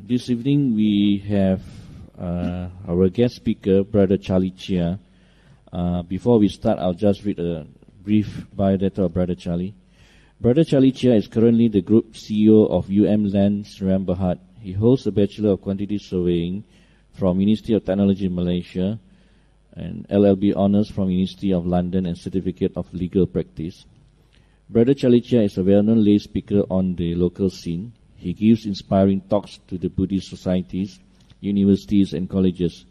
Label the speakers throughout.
Speaker 1: This evening we have our guest speaker, Brother Chia. Before we start, I'll just read a brief biodata of Brother Charlie. Brother Chia is currently the Group CEO of Land Seram Berhad. He holds a Bachelor of Quantity Surveying from Ministry of Technology in Malaysia and LLB Honours from University of London and Certificate of Legal Practice. Brother Chia is a well-known lay speaker on the local scene. He gives inspiring talks to the Buddhist societies, universities and colleges.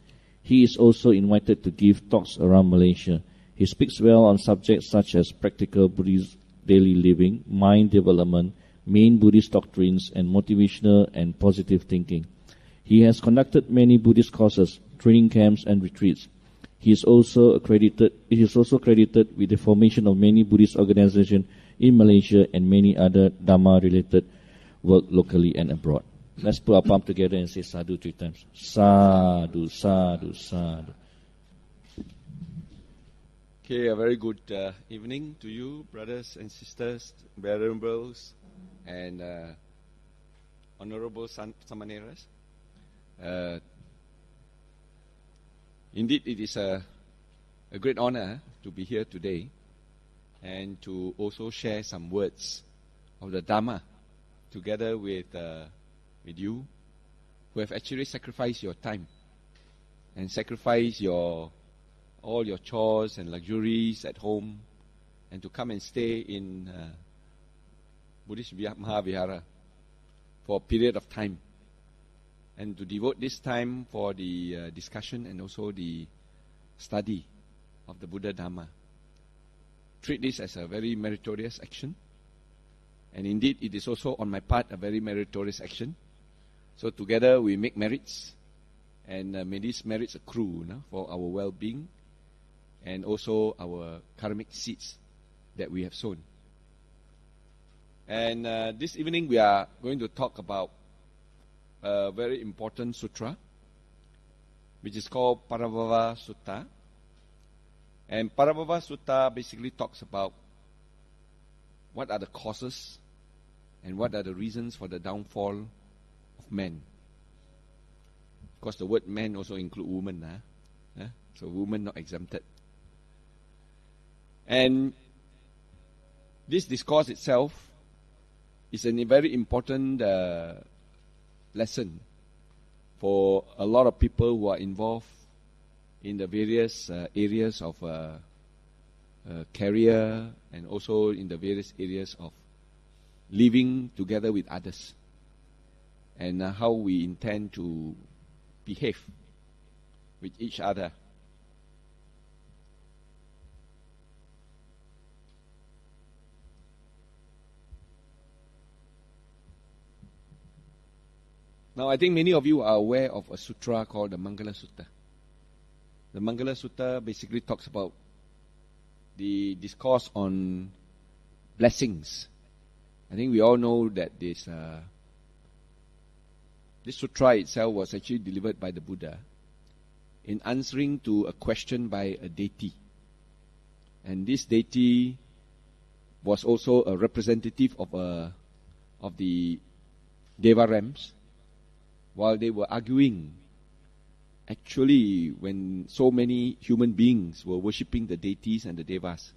Speaker 1: He is also invited to give talks around Malaysia. He speaks well on subjects such as practical Buddhist daily living, mind development, main Buddhist doctrines, and motivational and positive thinking. He has conducted many Buddhist courses, training camps, and retreats. He is also credited with the formation of many Buddhist organizations in Malaysia and many other Dhamma-related work locally and abroad. Let's put our palm together and say sadhu 3 times. Sadhu, sadhu, sadhu.
Speaker 2: Okay, a very good evening to you, brothers and sisters, venerables, and honorable Samaneras. Indeed, it is a great honor to be here today and to also share some words of the Dhamma together with you, who have actually sacrificed your time and sacrificed all your chores and luxuries at home, and to come and stay in Buddhist Mahavihara for a period of time, and to devote this time for the discussion and also the study of the Buddha Dhamma. Treat this as a very meritorious action. And indeed, it is also on my part a very meritorious action. So together we make merits, and may these merits accrue for our well-being and also our karmic seeds that we have sown. And this evening we are going to talk about a very important sutra, which is called Parabhava Sutta. And Parabhava Sutta basically talks about what are the causes and what are the reasons for the downfall of man. Of course, the word man also includes women. So women not exempted. And this discourse itself is a very important lesson for a lot of people who are involved in the various areas of career, and also in the various areas of living together with others, and how we intend to behave with each other. Now, I think many of you are aware of a sutra called the Mangala Sutta. The Mangala Sutta basically talks about the discourse on blessings. I think we all know that this sutra itself was actually delivered by the Buddha in answering to a question by a deity. And this deity was also a representative of the Deva realms, while they were arguing. Actually, when so many human beings were worshipping the deities and the devas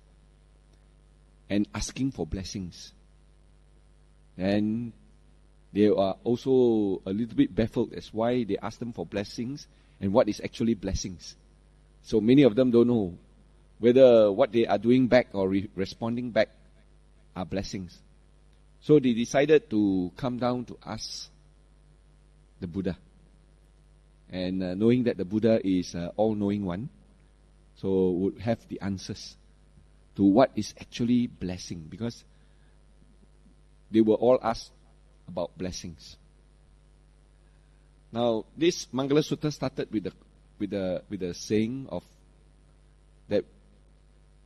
Speaker 2: and asking for blessings, and they are also a little bit baffled as why they ask them for blessings and what is actually blessings. So many of them don't know whether what they are doing back or responding back are blessings. So they decided to come down to ask the Buddha. And knowing that the Buddha is all-knowing one, so would have the answers to what is actually blessing, because they were all asked about blessings. Now, this Mangala Sutta started with the saying of that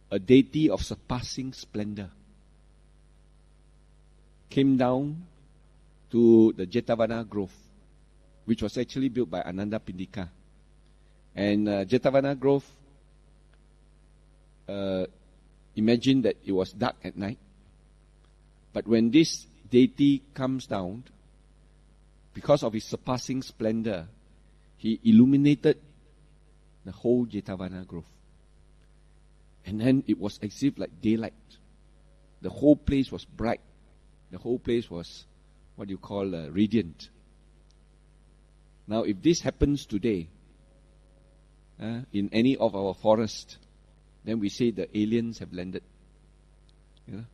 Speaker 2: a deity of surpassing splendor came down to the Jetavana Grove, which was actually built by Ananda Pindika. And Jetavana Grove, imagine that it was dark at night. But when this deity comes down because of his surpassing splendor, he illuminated the whole Jetavana Grove. And then it was as if like daylight. The whole place was bright. The whole place was what you call radiant. Now, if this happens today, in any of our forests, then we say the aliens have landed. You know?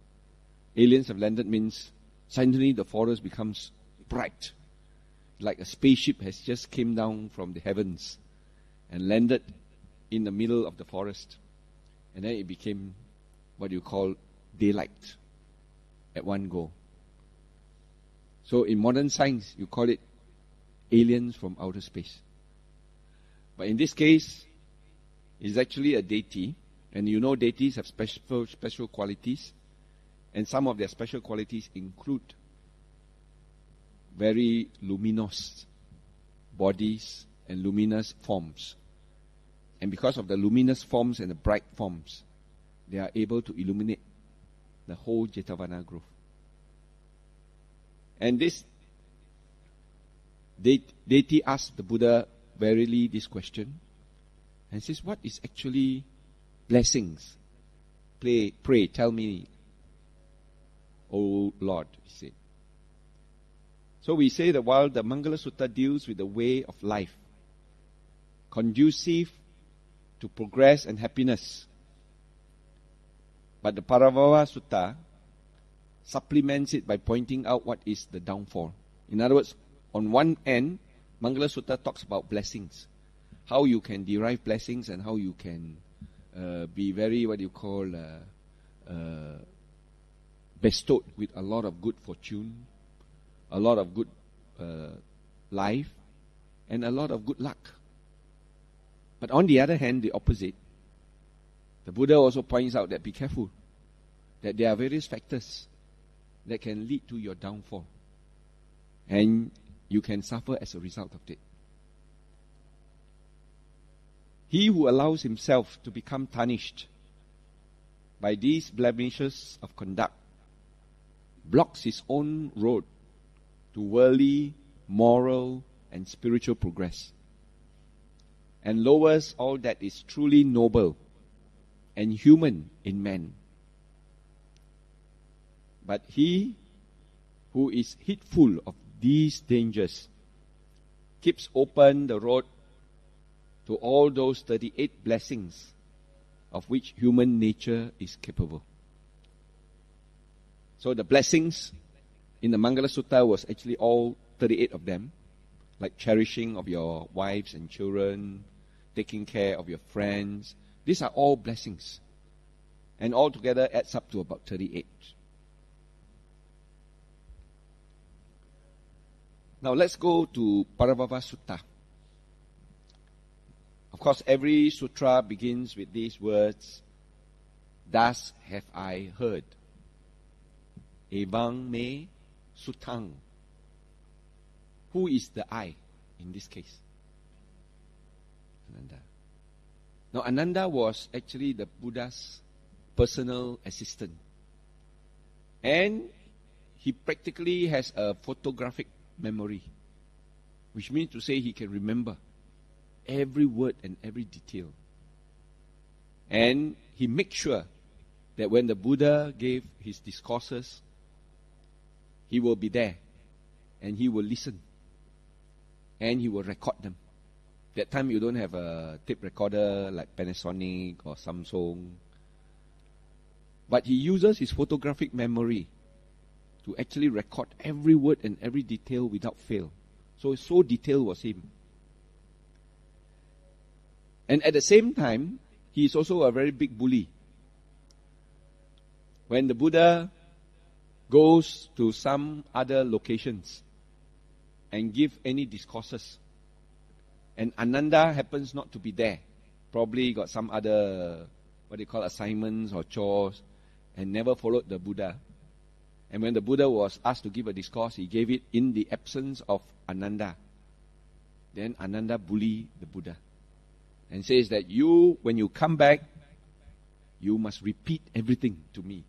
Speaker 2: Aliens have landed means suddenly the forest becomes bright. Like a spaceship has just came down from the heavens and landed in the middle of the forest. And then it became what you call daylight at one go. So in modern science, you call it aliens from outer space. But in this case, it's actually a deity. And you know deities have special qualities. And some of their special qualities include very luminous bodies and luminous forms. And because of the luminous forms and the bright forms, they are able to illuminate the whole Jetavana Grove. And this deity asked the Buddha verily this question and says, what is actually blessings? Pray, tell me, O Lord, he said. So we say that while the Mangala Sutta deals with the way of life, conducive to progress and happiness, but the Parabhava Sutta supplements it by pointing out what is the downfall. In other words, on one end, Mangala Sutta talks about blessings, how you can derive blessings and how you can be very, bestowed with a lot of good fortune, a lot of good life, and a lot of good luck. But on the other hand, the opposite, the Buddha also points out that be careful, that there are various factors that can lead to your downfall. And you can suffer as a result of it. He who allows himself to become tarnished by these blemishes of conduct blocks his own road to worldly, moral, and spiritual progress, and lowers all that is truly noble and human in man. But he who is heedful of these dangers keeps open the road to all those 38 blessings of which human nature is capable. So the blessings in the Mangala Sutta was actually all 38 of them, like cherishing of your wives and children, taking care of your friends. These are all blessings. And altogether adds up to about 38. Now let's go to Parabhava Sutta. Of course, every sutra begins with these words, thus have I heard. Evang me sutang. Who is the I in this case? Ananda. Now Ananda was actually the Buddha's personal assistant. And he practically has a photographic memory, which means to say he can remember every word and every detail. And he makes sure that when the Buddha gave his discourses, he will be there and he will listen and he will record them. That time you don't have a tape recorder like Panasonic or Samsung, but he uses his photographic memory to actually record every word and every detail without fail. So detailed was him. And at the same time, he is also a very big bully. When the Buddha goes to some other locations and give any discourses, and Ananda happens not to be there, probably got some other, assignments or chores, and never followed the Buddha. And when the Buddha was asked to give a discourse, he gave it in the absence of Ananda. Then Ananda bullied the Buddha and says that when you come back, you must repeat everything to me.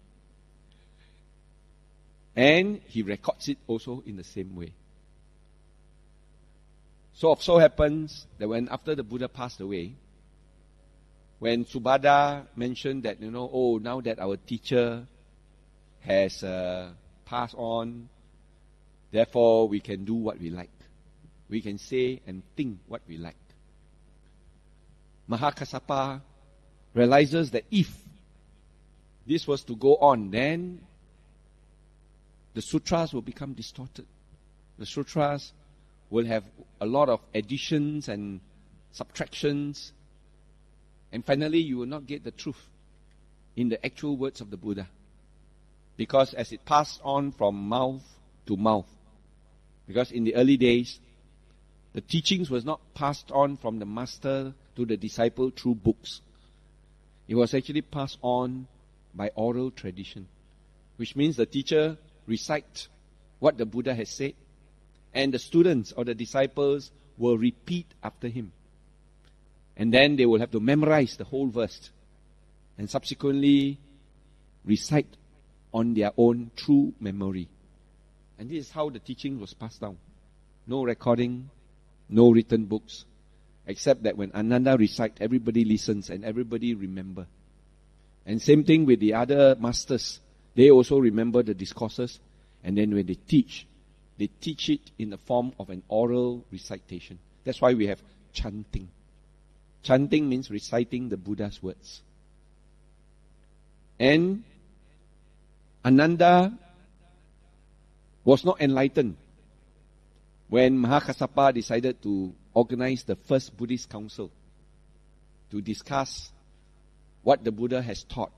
Speaker 2: And he records it also in the same way. So happens that when after the Buddha passed away, when Subhadra mentioned that, now that our teacher has passed on, therefore we can do what we like. We can say and think what we like. Mahakassapa realizes that if this was to go on, then the sutras will become distorted. The sutras will have a lot of additions and subtractions, and finally you will not get the truth in the actual words of the Buddha. Because as it passed on from mouth to mouth, because in the early days, the teachings was not passed on from the master to the disciple through books. It was actually passed on by oral tradition, which means the teacher recite what the Buddha has said, and the students or the disciples will repeat after him. And then they will have to memorize the whole verse and subsequently recite on their own through memory. And this is how the teaching was passed down. No recording, no written books, except that when Ananda recites, everybody listens and everybody remember. And same thing with the other masters. They also remember the discourses, and then when they teach it in the form of an oral recitation. That's why we have chanting. Chanting means reciting the Buddha's words. And Ananda was not enlightened when Mahakassapa decided to organize the first Buddhist council to discuss what the Buddha has taught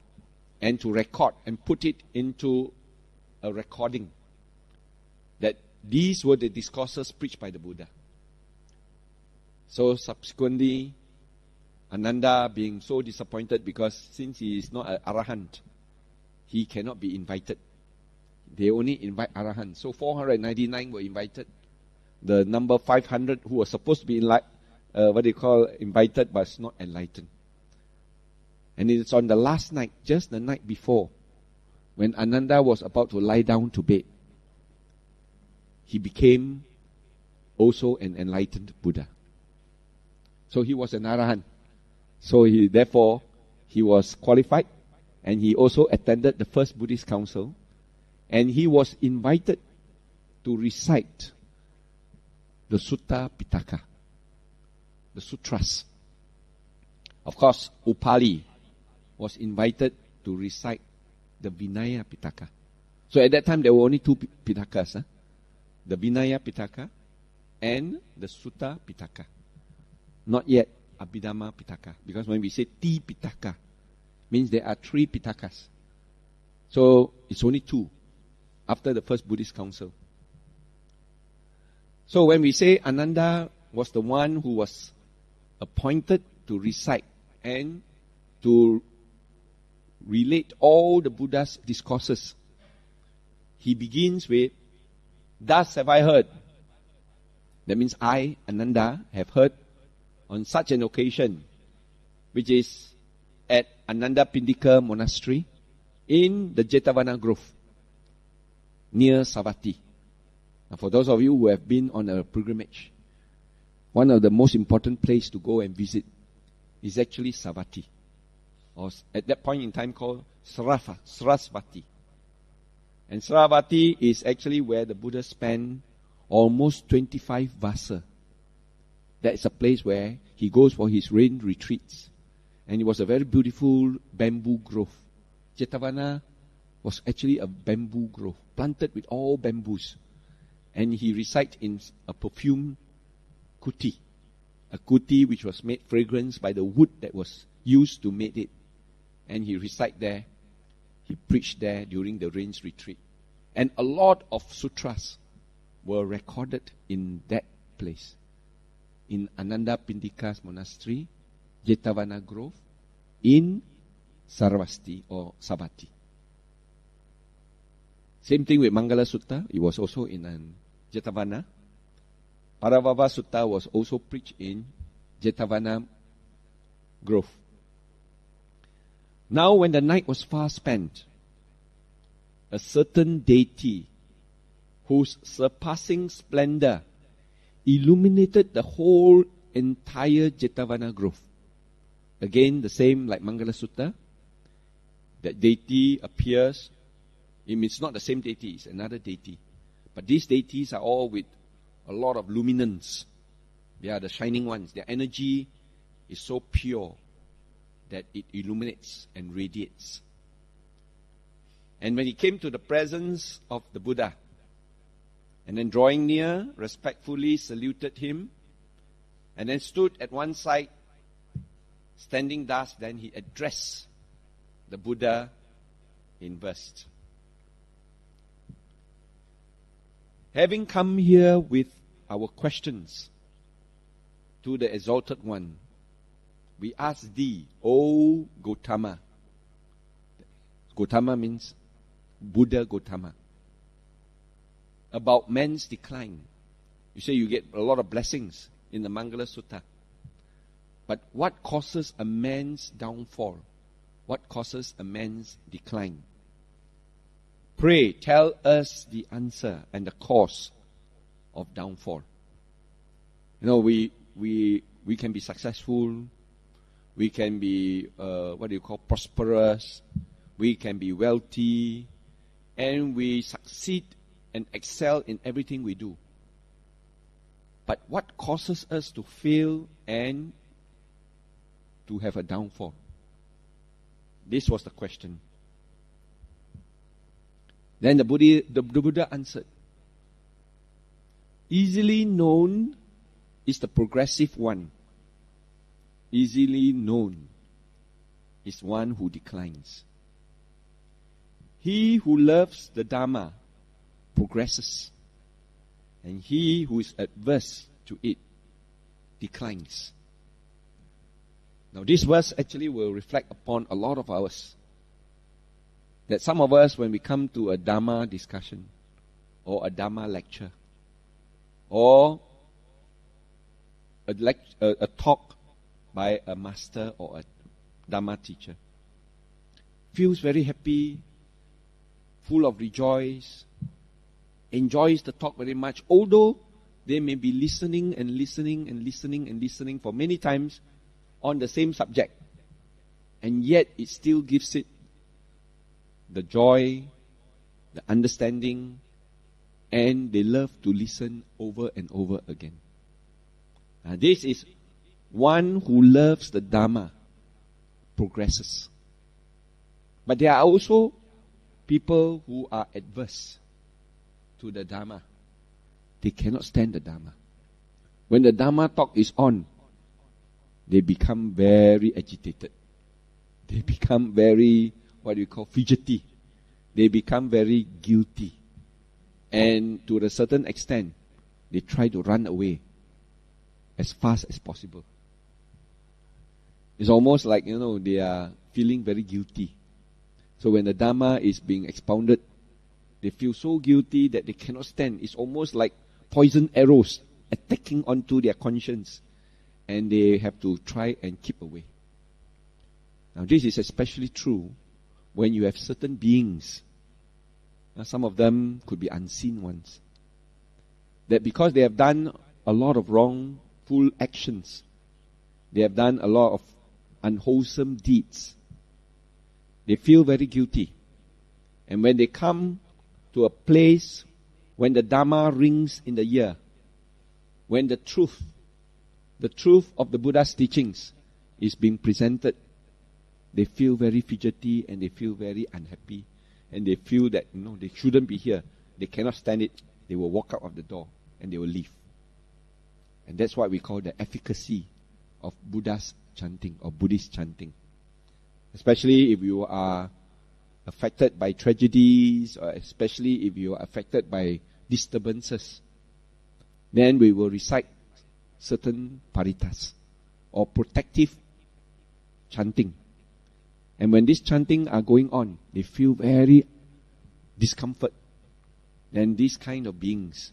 Speaker 2: and to record and put it into a recording that these were the discourses preached by the Buddha. So subsequently, Ananda being so disappointed because since he is not an Arahant, he cannot be invited. They only invite Arahant. So 499 were invited. The number 500 who were supposed to be invited but not enlightened. And it's on the last night, just the night before, when Ananda was about to lie down to bed, he became also an enlightened Buddha. So he was an Arahant. So he was qualified, and he also attended the first Buddhist council, and he was invited to recite the Sutta Pitaka, the sutras. Of course, Upali was invited to recite the Vinaya Pitaka. So at that time there were only two Pitakas, the Vinaya Pitaka and the Sutta Pitaka. Not yet Abhidhamma Pitaka, because when we say Ti Pitaka, means there are three Pitakas. So it's only two after the first Buddhist council. So when we say Ananda was the one who was appointed to recite and to relate all the Buddha's discourses, he begins with, "Thus have I heard." That means I, Ananda, have heard on such an occasion, which is at Ananda Pindika Monastery in the Jetavana Grove near Savatthi. Now, for those of you who have been on a pilgrimage, one of the most important places to go and visit is actually Savatthi, or at that point in time called Sarasvati. And Sarasvati is actually where the Buddha spent almost 25 vasa. That is a place where he goes for his rain retreats. And it was a very beautiful bamboo grove. Jetavana was actually a bamboo grove, planted with all bamboos. And he recited in a perfumed kuti. A kuti which was made fragrance by the wood that was used to make it. And he recited there. He preached there during the rains retreat. And a lot of sutras were recorded in that place. In Ananda Pindika's monastery, Jetavana Grove, in Sarasvati or Savatthi. Same thing with Mangala Sutta. It was also in Jetavana. Parabhava Sutta was also preached in Jetavana Grove. Now when the night was far spent, a certain deity whose surpassing splendor illuminated the whole entire Jetavana grove. Again, the same like Mangala Sutta. That deity appears. It's not the same deity, it's another deity. But these deities are all with a lot of luminance. They are the shining ones. Their energy is so pure that it illuminates and radiates. And when he came to the presence of the Buddha, and then drawing near, respectfully saluted him, and then stood at one side, standing thus, then he addressed the Buddha in verse. Having come here with our questions to the Exalted One, we ask thee, O Gautama. Gautama means Buddha Gautama. About man's decline. You say you get a lot of blessings in the Mangala Sutta. But what causes a man's downfall? What causes a man's decline? Pray, tell us the answer and the cause of downfall. You know, we can be successful. We can be, prosperous. We can be wealthy. And we succeed and excel in everything we do. But what causes us to fail and to have a downfall? This was the question. Then the Buddha answered, easily known is the progressive one. Easily known is one who declines. He who loves the Dhamma progresses, and he who is adverse to it declines. Now this verse actually will reflect upon a lot of ours. That some of us, when we come to a Dhamma discussion, or a Dhamma lecture, or a talk by a master or a Dhamma teacher, feels very happy, full of rejoice, enjoys the talk very much, although they may be listening and listening and listening and listening for many times on the same subject, and yet it still gives it the joy, the understanding, and they love to listen over and over again. This is one who loves the Dhamma progresses. But there are also people who are adverse to the Dhamma. They cannot stand the Dhamma. When the Dhamma talk is on, they become very agitated. They become very, fidgety. They become very guilty. And to a certain extent, they try to run away as fast as possible. It's almost like, they are feeling very guilty. So when the Dhamma is being expounded, they feel so guilty that they cannot stand. It's almost like poison arrows attacking onto their conscience. And they have to try and keep away. Now this is especially true when you have certain beings. Now, some of them could be unseen ones. That because they have done a lot of wrongful actions, they have done a lot of unwholesome deeds, they feel very guilty. And when they come to a place when the Dhamma rings in the ear, when the truth of the Buddha's teachings is being presented, they feel very fidgety and they feel very unhappy. And they feel that, they shouldn't be here. They cannot stand it. They will walk out of the door and they will leave. And that's what we call the efficacy of Buddha's chanting or Buddhist chanting. Especially if you are affected by tragedies, or especially if you are affected by disturbances, then we will recite certain paritas or protective chanting. And when these chanting are going on, they feel very discomfort. Then these kind of beings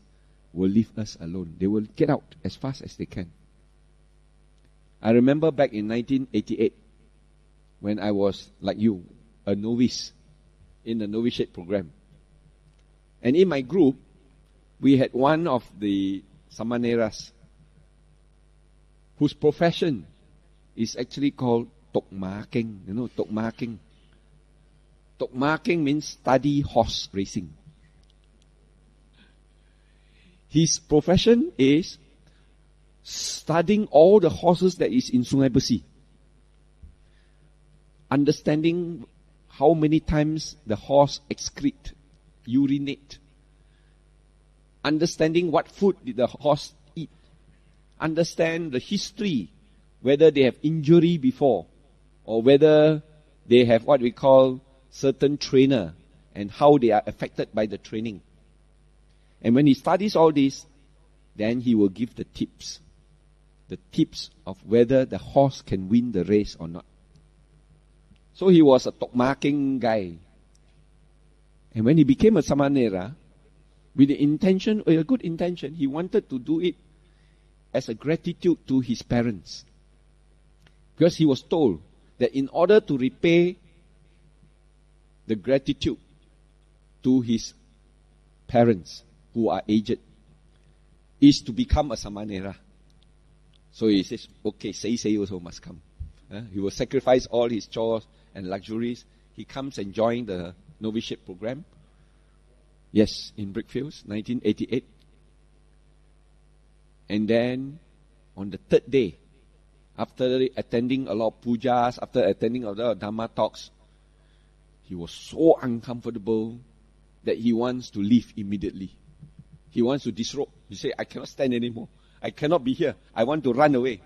Speaker 2: will leave us alone. They will get out as fast as they can. I remember back in 1988, when I was, like you, a novice in the novitiate program. And in my group, we had one of the Samaneras, whose profession is actually called tokmaking. You know, tokmaking. Tokmaking means study horse racing. His profession is studying all the horses that is in Sungai Besi. Understanding how many times the horse excrete, urinate. Understanding what food did the horse eat. Understand the history, whether they have injury before, or whether they have what we call certain trainer, and how they are affected by the training. And when he studies all this, then he will give the tips. The tips of whether the horse can win the race or not. So he was a tokmaking guy. And when he became a Samanera, with the intention, a good intention, he wanted to do it as a gratitude to his parents. Because he was told that in order to repay the gratitude to his parents who are aged, is to become a Samanera. So he says, okay, say also must come. He will sacrifice all his chores and luxuries. He comes and joins the novitiate program. Yes, in Brickfields, 1988. And then, on the third day, after attending a lot of pujas, after attending a lot of Dhamma talks, he was so uncomfortable that he wants to leave immediately. He wants to disrobe. He said, I cannot stand anymore. I cannot be here. I want to run away.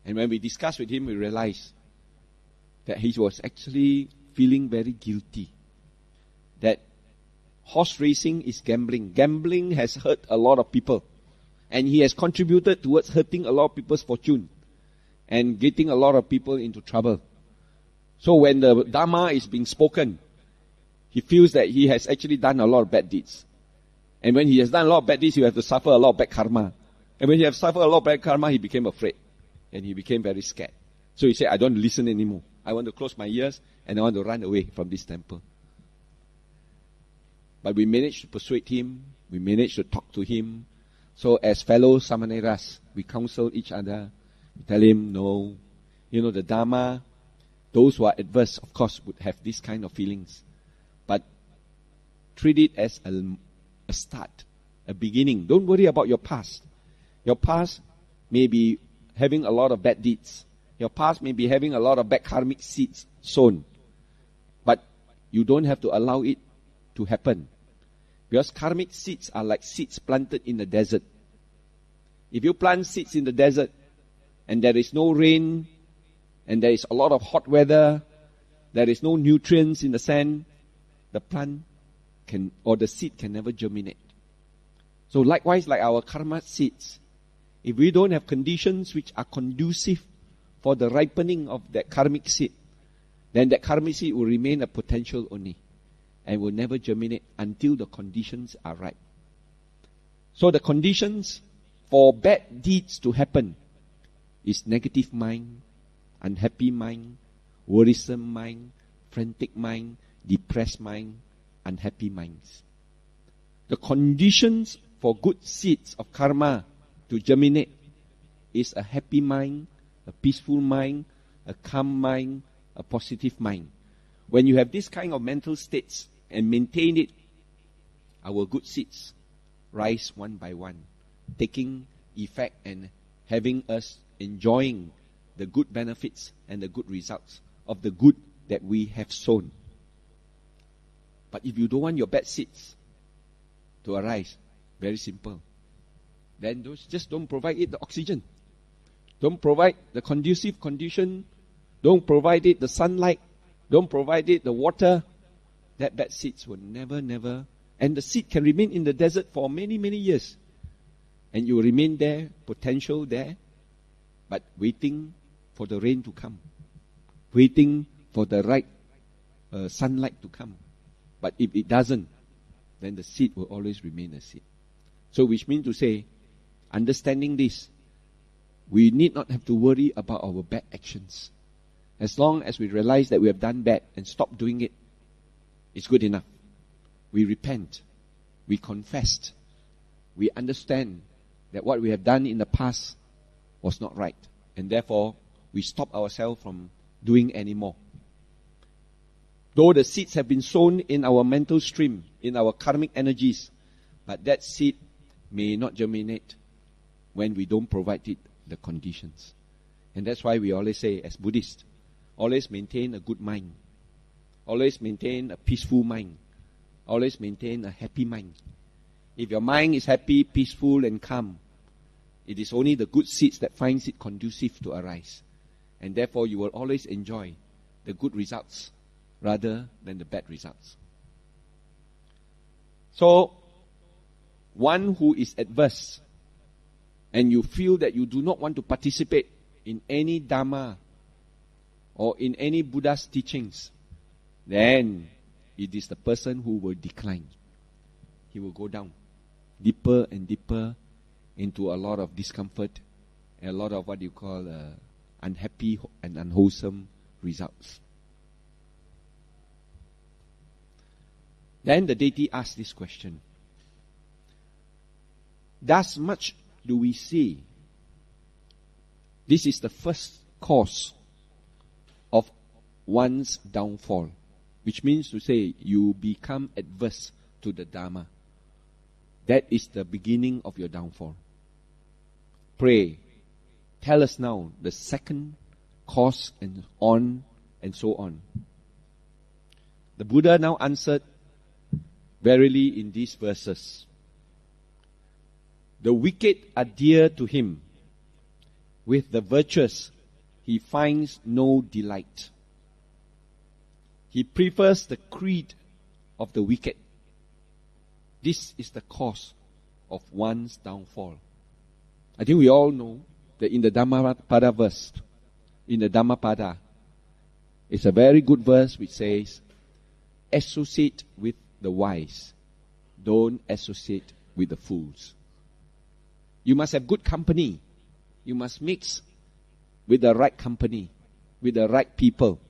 Speaker 2: And when we discussed with him, we realized that he was actually feeling very guilty. That horse racing is gambling. Gambling has hurt a lot of people. And he has contributed towards hurting a lot of people's fortune. And getting a lot of people into trouble. So when the Dhamma is being spoken, he feels that he has actually done a lot of bad deeds. And when he has done a lot of bad deeds, he has to suffer a lot of bad karma. And when he has suffered a lot of bad karma, he became afraid. And he became very scared. So he said, I don't listen anymore. I want to close my ears and I want to run away from this temple. But we managed to persuade him. We managed to talk to him. So as fellow Samaneras, we counsel each other. We tell him, no. You know, the Dhamma, those who are adverse, of course, would have this kind of feelings. But treat it as a start, a beginning. Don't worry about your past. Your past may be having a lot of bad deeds. Your past may be having a lot of bad karmic seeds sown. But you don't have to allow it to happen. Because karmic seeds are like seeds planted in the desert. If you plant seeds in the desert and there is no rain and there is a lot of hot weather, there is no nutrients in the sand, the plant can, or the seed can never germinate. So likewise, like our karma seeds, if we don't have conditions which are conducive for the ripening of that karmic seed, then that karmic seed will remain a potential only and will never germinate until the conditions are right. So the conditions for bad deeds to happen is negative mind, unhappy mind, worrisome mind, frantic mind, depressed mind, unhappy minds. The conditions for good seeds of karma to germinate is a happy mind, a peaceful mind, a calm mind, a positive mind. When you have this kind of mental states and maintain it, our good seeds rise one by one, taking effect and having us enjoying the good benefits and the good results of the good that we have sown. But if you don't want your bad seeds to arise, very simple. Then just don't provide it the oxygen. Don't provide the conducive condition. Don't provide it the sunlight. Don't provide it the water. That bad seeds will never, and the seed can remain in the desert for many, many years. And you will remain there, potential there, but waiting for the rain to come. Waiting for the right sunlight to come. But if it doesn't, then the seed will always remain a seed. So which means to say, understanding this, we need not have to worry about our bad actions. As long as we realize that we have done bad and stop doing it, it's good enough. We repent. We confess. we understand that what we have done in the past was not right. And therefore, we stop ourselves from doing any more. Though the seeds have been sown in our mental stream, in our karmic energies, but that seed may not germinate when we don't provide it the conditions. And that's why we always say, as Buddhists, always maintain a good mind. Always maintain a peaceful mind. Always maintain a happy mind. If your mind is happy, peaceful, and calm, it is only the good seeds that finds it conducive to arise. And therefore, you will always enjoy the good results rather than the bad results. So, one who is adverse, and you feel that you do not want to participate in any Dhamma or in any Buddha's teachings, then it is the person who will decline. He will go down deeper and deeper into a lot of discomfort and a lot of what you call unhappy and unwholesome results. Then the deity asked this question. Thus much do we see. This is the first cause of one's downfall, which means to say you become adverse to the Dharma. That is the beginning of your downfall. Pray, tell us now the second cause and so on. The Buddha now answered, verily in these verses, the wicked are dear to him. With the virtuous, he finds no delight. He prefers the creed of the wicked. This is the cause of one's downfall. I think we all know that in the Dhammapada verse, in the Dhammapada, it's a very good verse which says, associate with the wise, don't associate with the fools. You must have good company. You must mix with the right company, with the right people,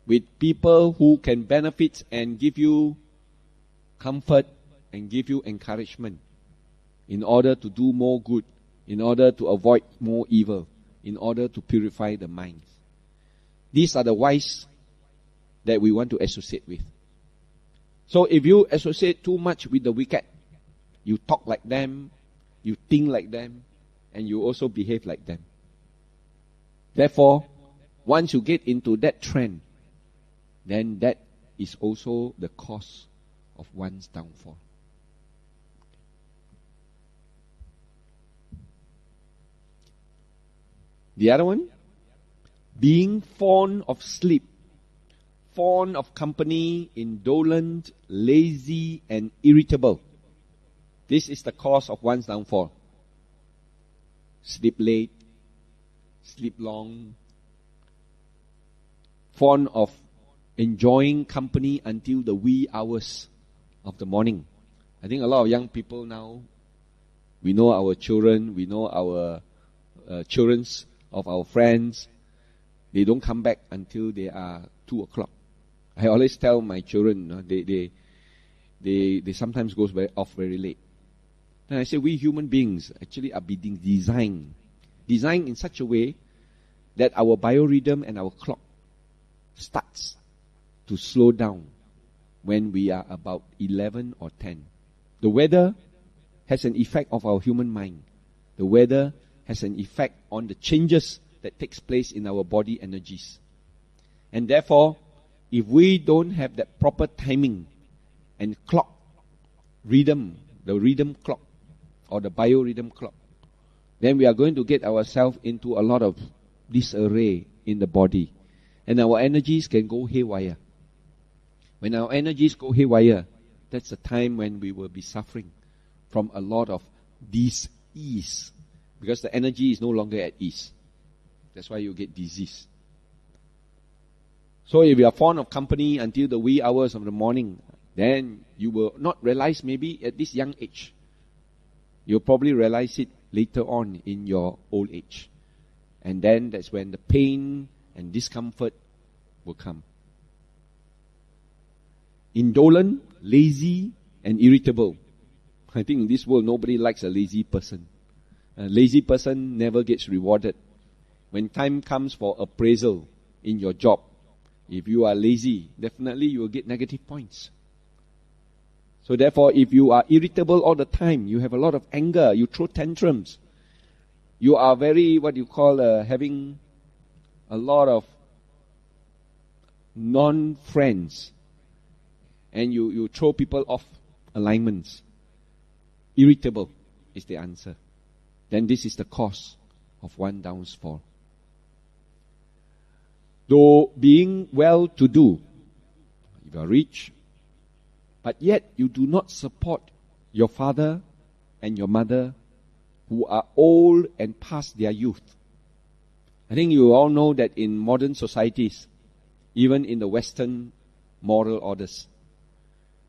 Speaker 2: with people who can benefit and give you comfort and give you encouragement in order to do more good, in order to avoid more evil, in order to purify the minds. These are the wise that we want to associate with. So if you associate too much with the wicked, you talk like them, you think like them, and you also behave like them. Therefore, once you get into that trend, then that is also the cause of one's downfall. The other one, being fond of sleep, fond of company, indolent, lazy, and irritable. This is the cause of one's downfall. Sleep late, sleep long, fond of enjoying company until the wee hours of the morning. I think a lot of young people now, we know our children, we know our children's of our friends, they don't come back until they are 2 o'clock. I always tell my children, they sometimes goes off very late. Then I say, we human beings actually are being designed in such a way that our biorhythm and our clock starts to slow down when we are about 11 or 10. The weather has an effect of our human mind. The weather has an effect on the changes that takes place in our body energies. And therefore, if we don't have that proper timing and clock, rhythm, the rhythm clock or the biorhythm clock, then we are going to get ourselves into a lot of disarray in the body. And our energies can go haywire. When our energies go haywire, that's the time when we will be suffering from a lot of dis-ease. Because the energy is no longer at ease. That's why you get disease. So if you are fond of company until the wee hours of the morning, then you will not realize maybe at this young age. You'll probably realize it later on in your old age. And then that's when the pain and discomfort will come. Indolent, lazy, and irritable. I think in this world nobody likes a lazy person. A lazy person never gets rewarded. When time comes for appraisal in your job, if you are lazy, definitely you will get negative points. So therefore, if you are irritable all the time, you have a lot of anger, you throw tantrums, you are very, having a lot of non-friends, and you throw people off alignments. Irritable is the answer. Then this is the cause of one downfall. Though being well-to-do, if you are rich, but yet you do not support your father and your mother who are old and past their youth. I think you all know that in modern societies, even in the Western moral orders,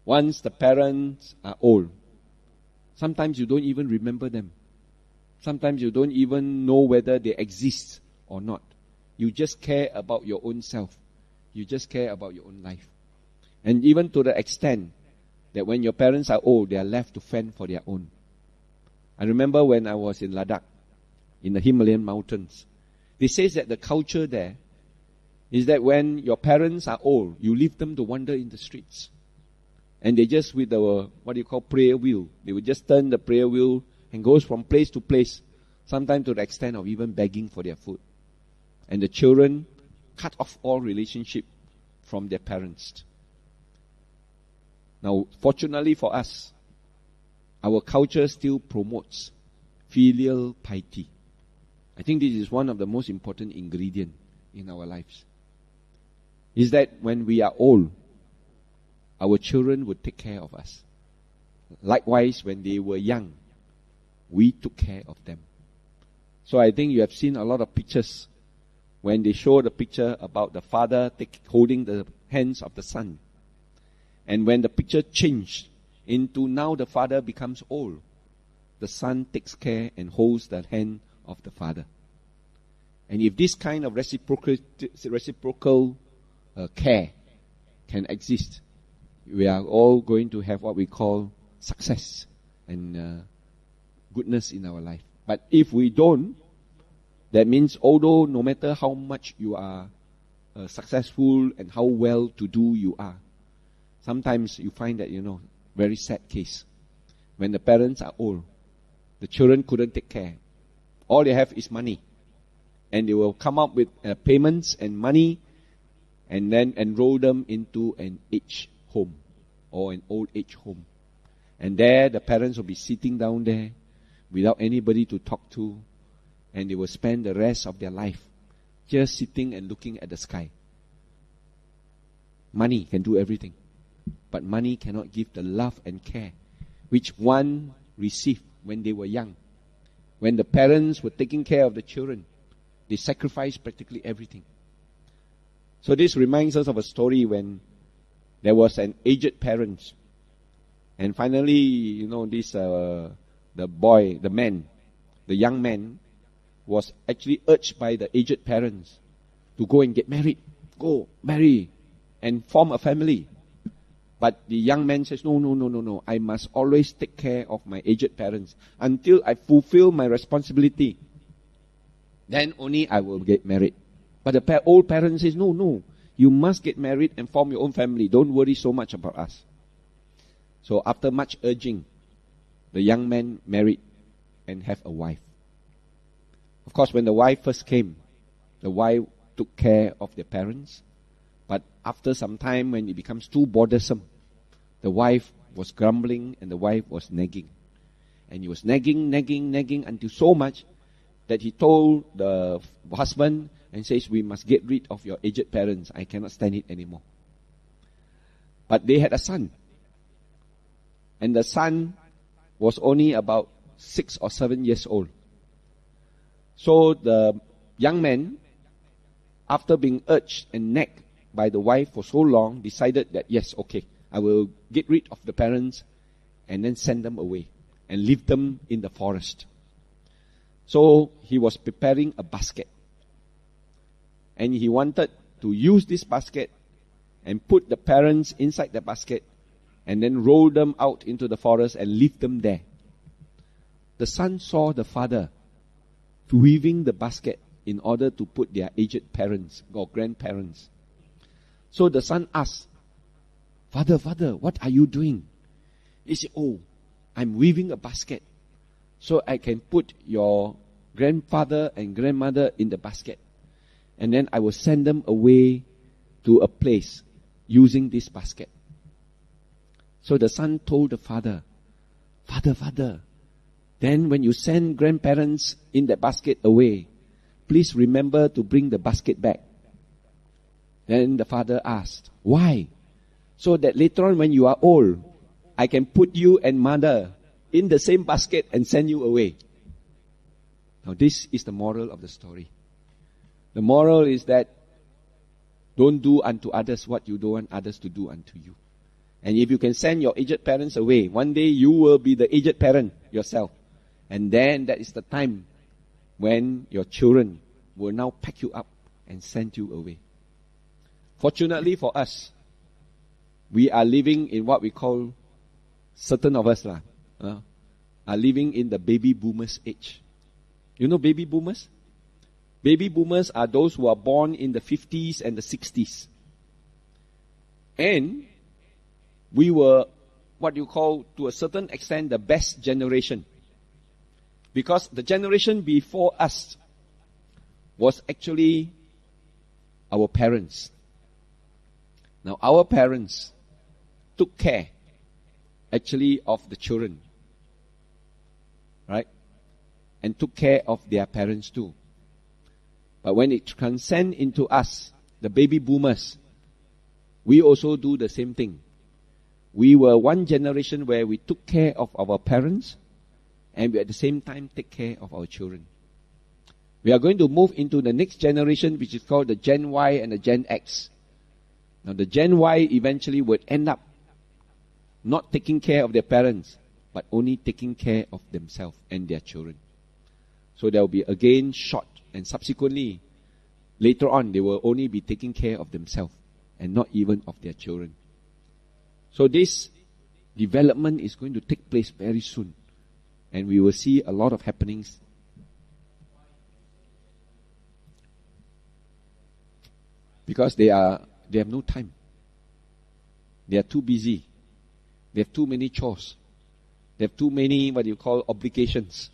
Speaker 2: once the parents are old, sometimes you don't even remember them. Sometimes you don't even know whether they exist or not. You just care about your own self. You just care about your own life. And even to the extent that when your parents are old, they are left to fend for their own. I remember when I was in Ladakh, in the Himalayan mountains, they say that the culture there is that when your parents are old, you leave them to wander in the streets. And they just, with the, prayer wheel, they would just turn the prayer wheel and goes from place to place, sometimes to the extent of even begging for their food. And the children cut off all relationship from their parents. Now, fortunately for us, our culture still promotes filial piety. I think this is one of the most important ingredients in our lives. Is that when we are old, our children would take care of us. Likewise, when they were young, we took care of them. So I think you have seen a lot of pictures when they show the picture about the father holding the hands of the son. And when the picture changed into now the father becomes old, the son takes care and holds the hand of the father. And if this kind of reciprocal care can exist, we are all going to have what we call success and goodness in our life. But if we don't, that means although no matter how much you are successful and how well-to-do you are, sometimes you find that, very sad case. When the parents are old, the children couldn't take care. All they have is money. And they will come up with payments and money and then enroll them into an age home or an old age home. And there the parents will be sitting down there without anybody to talk to, and they will spend the rest of their life just sitting and looking at the sky. Money can do everything, but money cannot give the love and care which one received when they were young. When the parents were taking care of the children, they sacrificed practically everything. So this reminds us of a story when there was an aged parent, and finally, the young man was actually urged by the aged parents to go and get married, go marry and form a family. But the young man says, no, I must always take care of my aged parents until I fulfill my responsibility. Then only I will get married. But the old parent says, no, you must get married and form your own family. Don't worry so much about us. So after much urging, the young man married and have a wife. Of course, when the wife first came, the wife took care of their parents. But after some time, when it becomes too bothersome, the wife was grumbling and the wife was nagging. And he was nagging until so much that he told the husband and says, we must get rid of your aged parents. I cannot stand it anymore. But they had a son. And the son was only about 6 or 7 years old. So the young man, after being urged and nagged by the wife for so long, decided that, yes, okay, I will get rid of the parents and then send them away and leave them in the forest. So he was preparing a basket. And he wanted to use this basket and put the parents inside the basket and then roll them out into the forest and leave them there. The son saw the father weaving the basket in order to put their aged parents or grandparents. So the son asked, Father, what are you doing? He said, oh, I'm weaving a basket so I can put your grandfather and grandmother in the basket. And then I will send them away to a place using this basket. So the son told the father, Father, then when you send grandparents in the basket away, please remember to bring the basket back. Then the father asked, why? So that later on when you are old, I can put you and mother in the same basket and send you away. Now this is the moral of the story. The moral is that don't do unto others what you don't want others to do unto you. And if you can send your aged parents away, one day you will be the aged parent yourself. And then that is the time when your children will now pack you up and send you away. Fortunately for us, we are living in what we call, certain of us are living in the baby boomers age. You know baby boomers? Baby boomers are those who are born in the 50s and the 60s. And we were what you call, to a certain extent, the best generation. Because the generation before us was actually our parents. Now, our parents took care, actually, of the children. Right? And took care of their parents too. But when it transcends into us, the baby boomers, we also do the same thing. We were one generation where we took care of our parents and we at the same time take care of our children. We are going to move into the next generation, which is called the Gen Y and the Gen X. Now the Gen Y eventually would end up not taking care of their parents, but only taking care of themselves and their children. So there will be again short, and subsequently, later on, they will only be taking care of themselves and not even of their children. So this development is going to take place very soon. And we will see a lot of happenings. Because they have no time. They are too busy. They have too many chores. They have too many, what you call, obligations.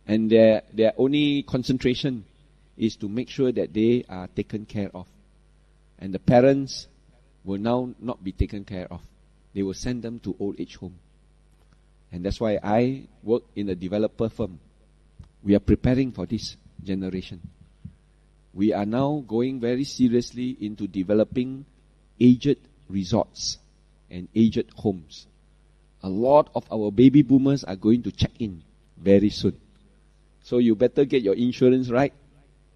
Speaker 2: And their only concentration is to make sure that they are taken care of. And the parents will now not be taken care of. They will send them to old age home. And that's why I work in a developer firm. We are preparing for this generation. We are now going very seriously into developing aged resorts and aged homes. A lot of our baby boomers are going to check in very soon. So you better get your insurance right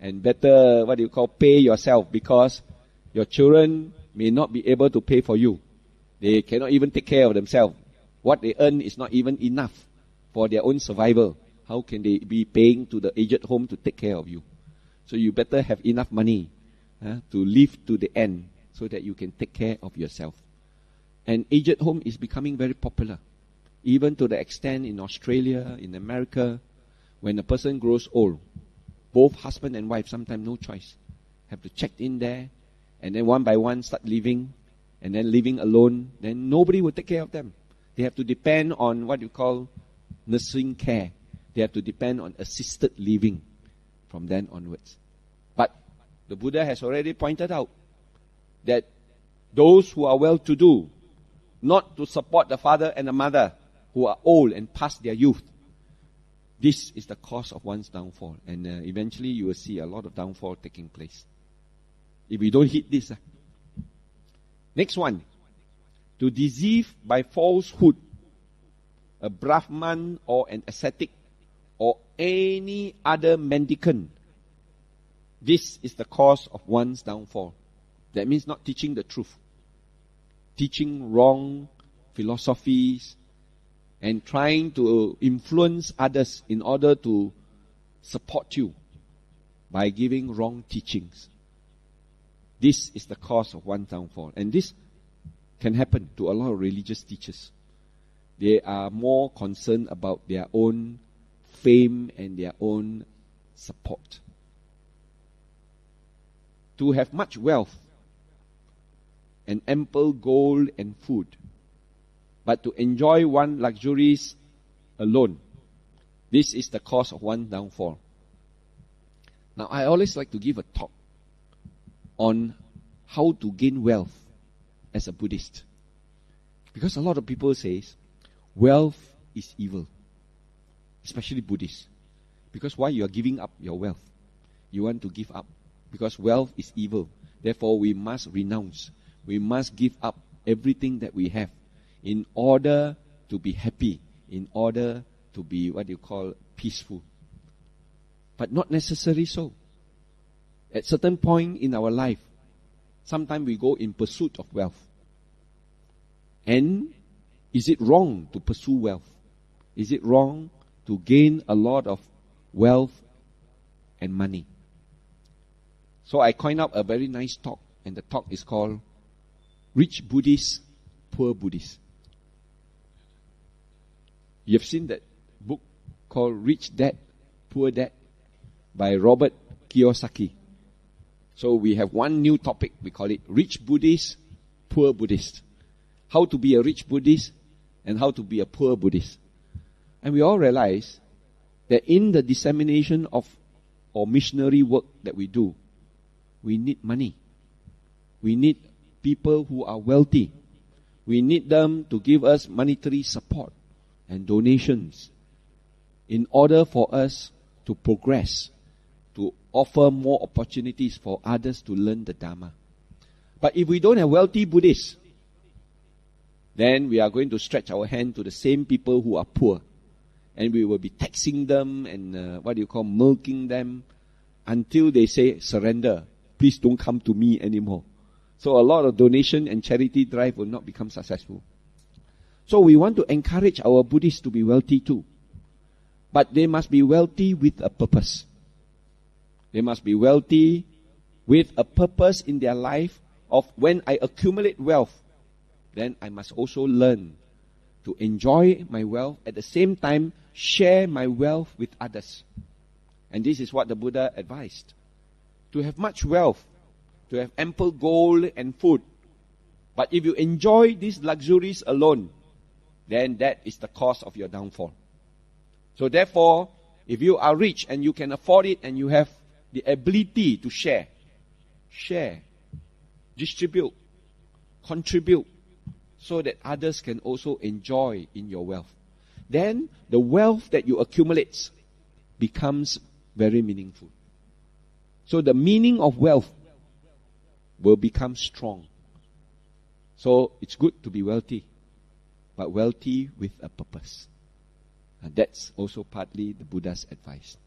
Speaker 2: and better, pay yourself, because your children may not be able to pay for you. They cannot even take care of themselves. What they earn is not even enough for their own survival. How can they be paying to the aged home to take care of you? So you better have enough money to live to the end so that you can take care of yourself. And aged home is becoming very popular. Even to the extent in Australia, in America, when a person grows old, both husband and wife, sometimes no choice, have to check in there, and then one by one start living, and then living alone, then nobody will take care of them. They have to depend on what you call nursing care. They have to depend on assisted living from then onwards. But the Buddha has already pointed out that those who are well-to-do, not to support the father and the mother who are old and past their youth, this is the cause of one's downfall. And eventually you will see a lot of downfall taking place. If we don't hit this. Next one. To deceive by falsehood a Brahman or an ascetic or any other mendicant. This is the cause of one's downfall. That means not teaching the truth. Teaching wrong philosophies and trying to influence others in order to support you by giving wrong teachings. This is the cause of one's downfall. And this can happen to a lot of religious teachers. They are more concerned about their own fame and their own support. To have much wealth and ample gold and food, but to enjoy one luxuries alone, this is the cause of one downfall. Now, I always like to give a talk on how to gain wealth as a Buddhist. Because a lot of people say wealth is evil, especially Buddhists. Because why you are giving up your wealth? You want to give up. Because wealth is evil. Therefore, we must renounce. We must give up everything that we have in order to be happy, in order to be peaceful. But not necessarily so. At certain point in our life, sometimes we go in pursuit of wealth. And is it wrong to pursue wealth? Is it wrong to gain a lot of wealth and money? So I coined up a very nice talk, and the talk is called Rich Buddhist, Poor Buddhist. You have seen that book called Rich Dad, Poor Dad by Robert Kiyosaki. So we have one new topic, we call it Rich Buddhist, Poor Buddhist. How to be a rich Buddhist and how to be a poor Buddhist. And we all realize that in the dissemination of or missionary work that we do, we need money. We need people who are wealthy. We need them to give us monetary support and donations in order for us to progress, to offer more opportunities for others to learn the Dharma. But if we don't have wealthy Buddhists, then we are going to stretch our hand to the same people who are poor. And we will be taxing them and milking them until they say, surrender. Please don't come to me anymore. So a lot of donation and charity drive will not become successful. So we want to encourage our Buddhists to be wealthy too. But they must be wealthy with a purpose. They must be wealthy with a purpose in their life of when I accumulate wealth, then I must also learn to enjoy my wealth, at the same time share my wealth with others. And this is what the Buddha advised. To have much wealth, to have ample gold and food. But if you enjoy these luxuries alone, then that is the cause of your downfall. So therefore, if you are rich and you can afford it and you have the ability to share, distribute, contribute, so that others can also enjoy in your wealth, then the wealth that you accumulate becomes very meaningful. So the meaning of wealth will become strong. So it's good to be wealthy, but wealthy with a purpose. And that's also partly the Buddha's advice.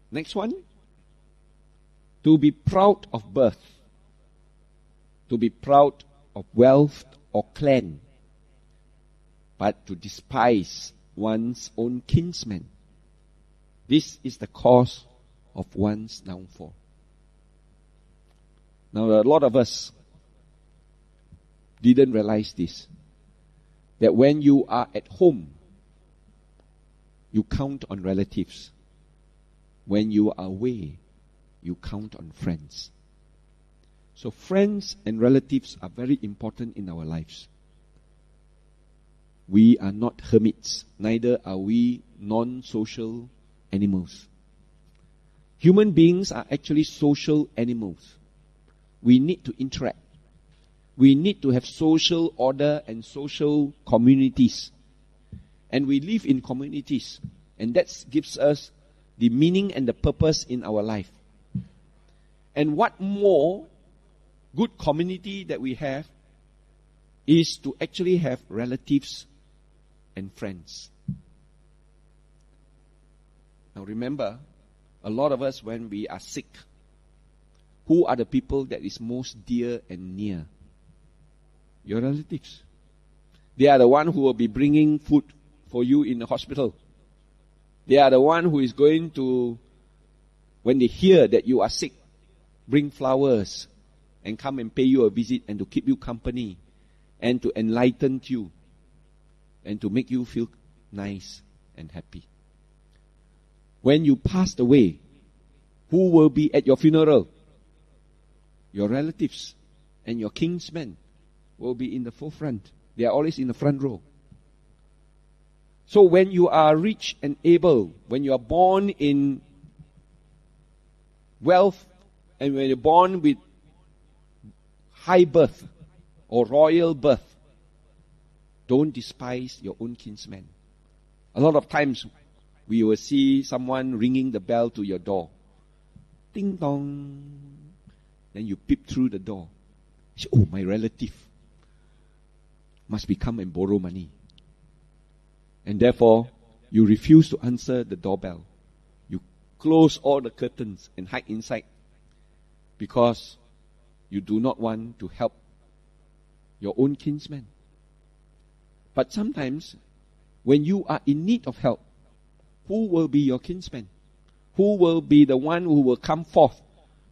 Speaker 2: Next one. To be proud of birth. To be proud of wealth or clan. But to despise one's own kinsmen. This is the cause of one's downfall. Now, a lot of us didn't realize this. That when you are at home, you count on relatives. When you are away, you count on friends. So friends and relatives are very important in our lives. We are not hermits, neither are we non-social animals. Human beings are actually social animals. We need to interact. We need to have social order and social communities. And we live in communities. And that gives us the meaning and the purpose in our life. And what more good community that we have is to actually have relatives and friends. Now remember, a lot of us when we are sick, who are the people that is most dear and near? Your relatives. They are the one who will be bringing food for you in the hospital. They are the one who is going to, when they hear that you are sick, bring flowers and come and pay you a visit and to keep you company and to enlighten you and to make you feel nice and happy. When you passed away, who will be at your funeral? Your relatives and your kinsmen will be in the forefront. They are always in the front row. So when you are rich and able, when you are born in wealth, and when you're born with high birth or royal birth, don't despise your own kinsmen. A lot of times we will see someone ringing the bell to your door. Ding dong. Then you peep through the door. Say, oh, my relative must be come and borrow money. And therefore, you refuse to answer the doorbell. You close all the curtains and hide inside because you do not want to help your own kinsmen. But sometimes, when you are in need of help, who will be your kinsman? Who will be the one who will come forth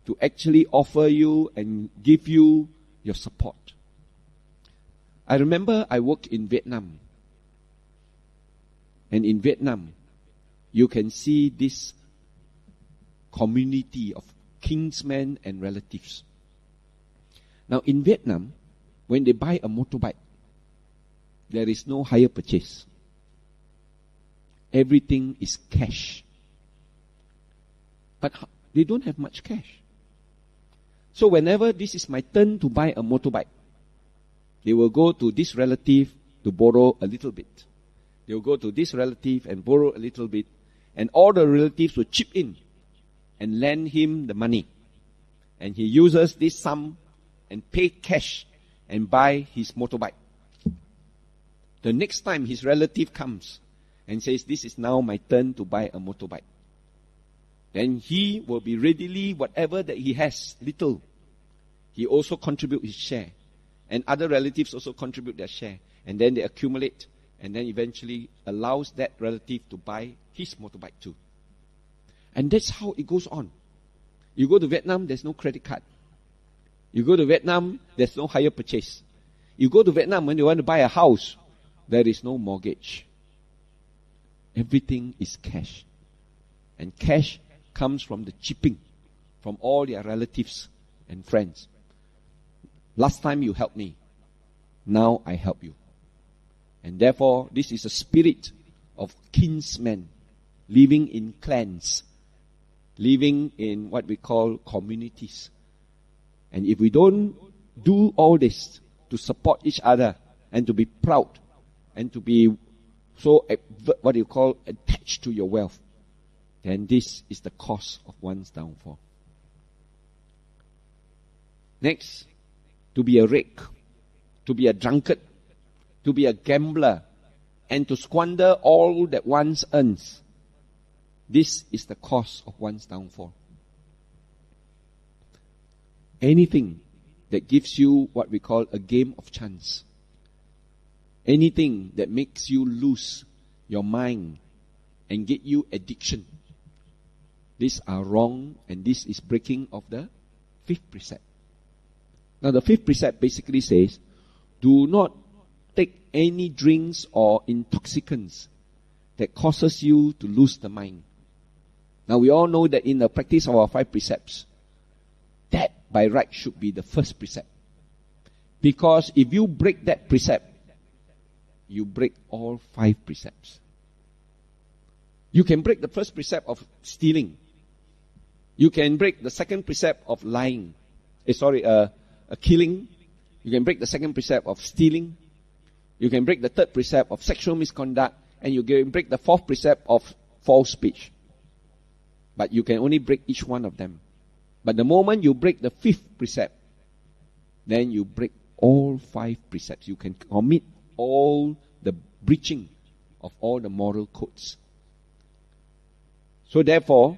Speaker 2: to actually offer you and give you your support? I remember I worked in Vietnam. And in Vietnam, you can see this community of kinsmen and relatives. Now in Vietnam, when they buy a motorbike, there is no hire purchase. Everything is cash. But they don't have much cash. So whenever this is my turn to buy a motorbike, they will go to this relative to borrow a little bit. They will go to this relative and borrow a little bit. And all the relatives will chip in and lend him the money. And he uses this sum and pay cash and buy his motorbike. The next time his relative comes and says, this is now my turn to buy a motorbike, then he will be readily, whatever that he has, little, he also contribute his share. And other relatives also contribute their share. And then they accumulate and then eventually allows that relative to buy his motorbike too. And that's how it goes on. You go to Vietnam, there's no credit card. You go to Vietnam, there's no hire purchase. You go to Vietnam when you want to buy a house, there is no mortgage. Everything is cash. And cash comes from the chipping from all their relatives and friends. Last time you helped me, now I help you. And therefore, this is a spirit of kinsmen, living in clans, living in what we call communities. And if we don't do all this to support each other and to be proud and to be so, what you call, attached to your wealth, then this is the cause of one's downfall. Next, to be a rake, to be a drunkard, to be a gambler, and to squander all that one earns. This is the cause of one's downfall. Anything that gives you what we call a game of chance, anything that makes you lose your mind and get you addiction, these are wrong, and this is breaking of the fifth precept. Now the fifth precept basically says, do not take any drinks or intoxicants that causes you to lose the mind. Now we all know that in the practice of our five precepts, that by right should be the first precept. Because if you break that precept, you break all five precepts. You can break the first precept of stealing. You can break the second precept of lying. Killing. You can break the second precept of stealing. You can break the third precept of sexual misconduct. And you can break the fourth precept of false speech. But you can only break each one of them. But the moment you break the fifth precept, then you break all five precepts. You can commit all the breaching of all the moral codes. So therefore,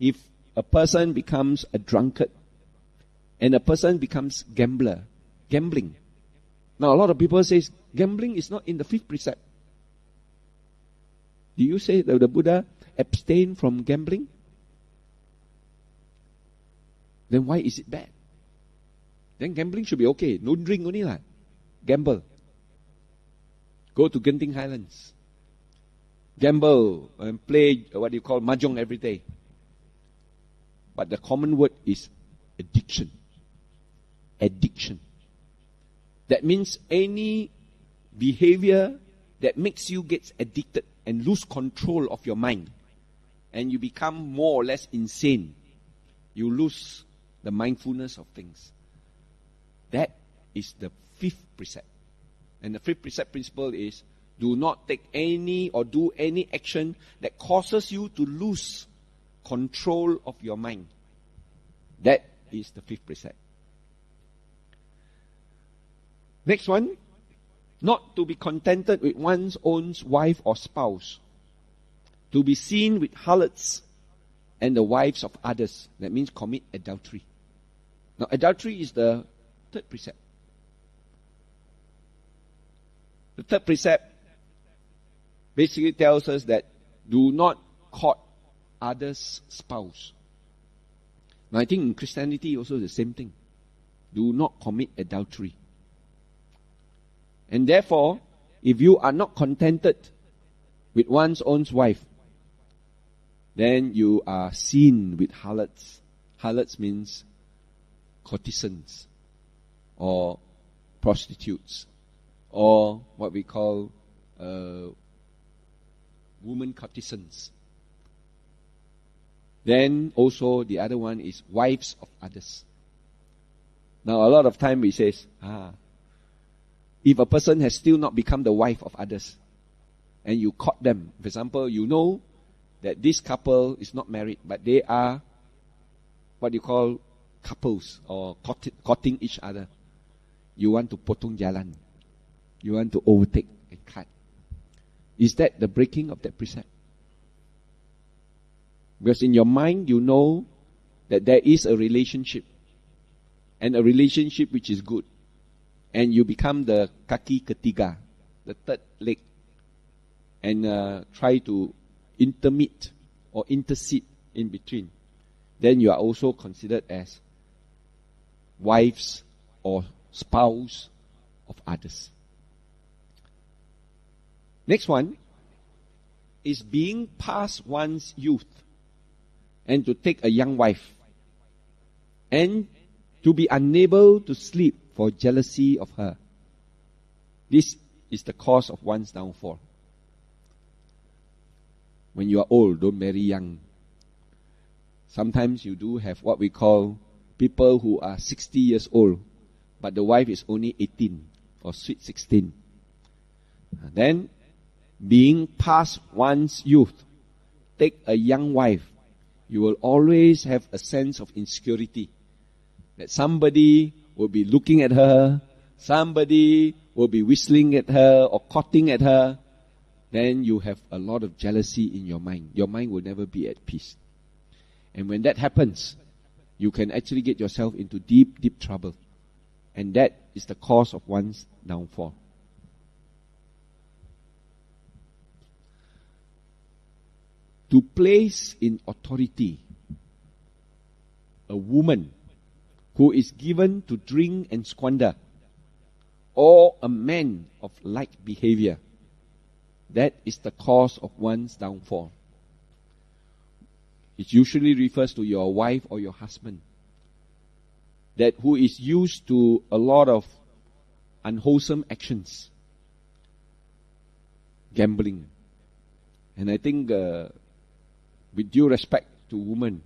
Speaker 2: if a person becomes a drunkard and a person becomes gambling. Now a lot of people say gambling is not in the fifth precept. Do you say that the Buddha abstained from gambling? then why is it bad? Then gambling should be okay. Don't drink only lah. Gamble. Go to Genting Highlands. Gamble and play what you call mahjong every day. But the common word is addiction. Addiction. That means any behavior that makes you get addicted and lose control of your mind. And you become more or less insane. You lose the mindfulness of things. That is the fifth precept. And the fifth precept principle is, do not take any or do any action that causes you to lose control of your mind. That is the fifth precept. Next one, not to be contented with one's own wife or spouse. To be seen with harlots and the wives of others. That means commit adultery. Now, adultery is the third precept. The third precept basically tells us that do not court others' spouse. Now, I think in Christianity also the same thing. Do not commit adultery. And therefore, if you are not contented with one's own wife, then you are seen with harlots. Harlots means courtesans or prostitutes or what we call women courtesans. Then also the other one is wives of others. Now a lot of time we say, if a person has still not become the wife of others and you caught them, for example, you know that this couple is not married, but they are what you call couples or courting each other. You want to potong jalan. You want to overtake and cut. Is that the breaking of that precept? Because in your mind, you know that there is a relationship, and a relationship which is good. And you become the kaki ketiga, the third leg, and try to intermit or intercede in between. Then you are also considered as wives or spouse of others. Next one is being past one's youth and to take a young wife and to be unable to sleep for jealousy of her. This is the cause of one's downfall. When you are old, don't marry young. Sometimes you do have what we call people who are 60 years old, but the wife is only 18 or sweet 16. Then, being past one's youth, take a young wife, you will always have a sense of insecurity. That somebody will be looking at her, somebody will be whistling at her or courting at her. Then you have a lot of jealousy in your mind. Your mind will never be at peace. And when that happens, you can actually get yourself into deep, deep trouble. And that is the cause of one's downfall. To place in authority a woman who is given to drink and squander, or a man of like behavior, that is the cause of one's downfall. It usually refers to your wife or your husband, that who is used to a lot of unwholesome actions, gambling. And I think with due respect to women,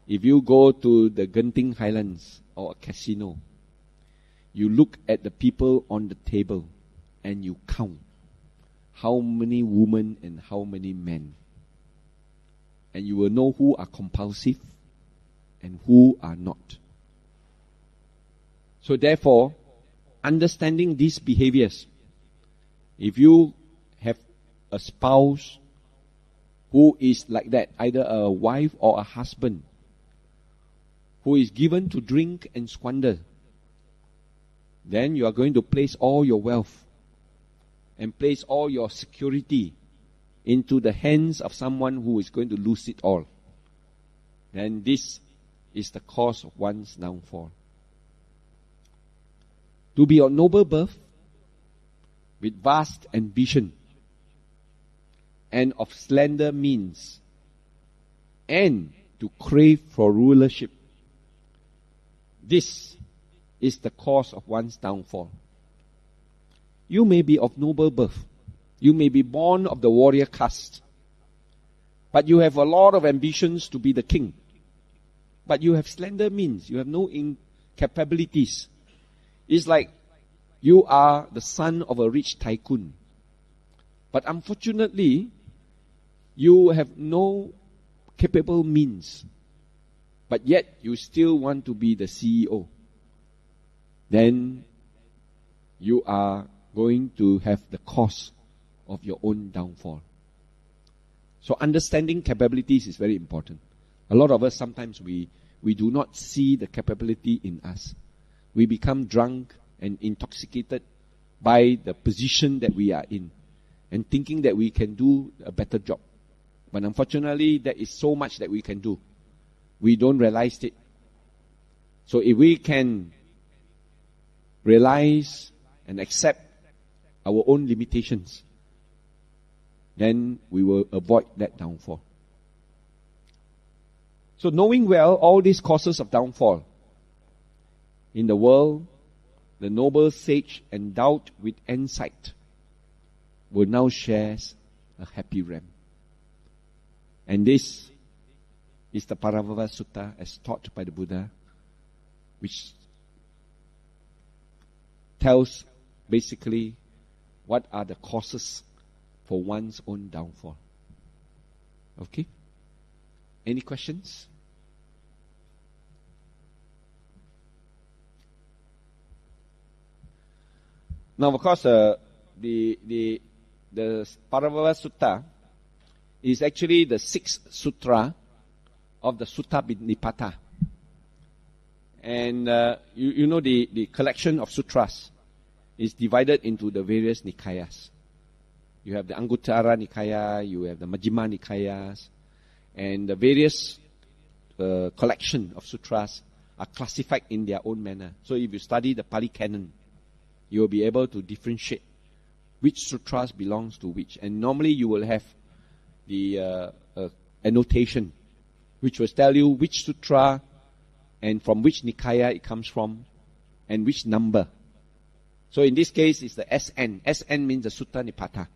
Speaker 2: if you go to the Genting Highlands or a casino, you look at the people on the table and you count how many women and how many men. And you will know who are compulsive and who are not. So therefore, understanding these behaviors, if you have a spouse who is like that, either a wife or a husband, who is given to drink and squander, then you are going to place all your wealth and place all your security into the hands of someone who is going to lose it all. Then this is the cause of one's downfall. To be of noble birth, with vast ambition, and of slender means, and to crave for rulership, this is the cause of one's downfall. You may be of noble birth. You may be born of the warrior caste. But you have a lot of ambitions to be the king. But you have slender means. You have no capabilities. It's like you are the son of a rich tycoon. But unfortunately, you have no capable means. But yet you still want to be the CEO. Then you are going to have the cause of your own downfall. So understanding capabilities is very important. A lot of us, sometimes we do not see the capability in us. We become drunk and intoxicated by the position that we are in and thinking that we can do a better job. But unfortunately, there is so much that we can do. We don't realize it. So if we can realize and accept our own limitations, then we will avoid that downfall. So knowing well all these causes of downfall in the world, the noble sage, endowed with insight, will now share a happy realm. And this is the Parabhava Sutta as taught by the Buddha, which tells basically what are the causes for one's own downfall. Okay? Any questions? Now, of course, the Parabhava Sutta is actually the sixth sutra of the Sutta Nipata. And you know the collection of sutras is divided into the various Nikayas. You have the Anguttara Nikaya, you have the Majjhima Nikayas, and the various collection of sutras are classified in their own manner. So if you study the Pali Canon, you will be able to differentiate which sutras belongs to which. And normally you will have the annotation, which will tell you which sutra and from which Nikaya it comes from, and which number. So in this case, it's the SN. SN means the Sutta Nipata.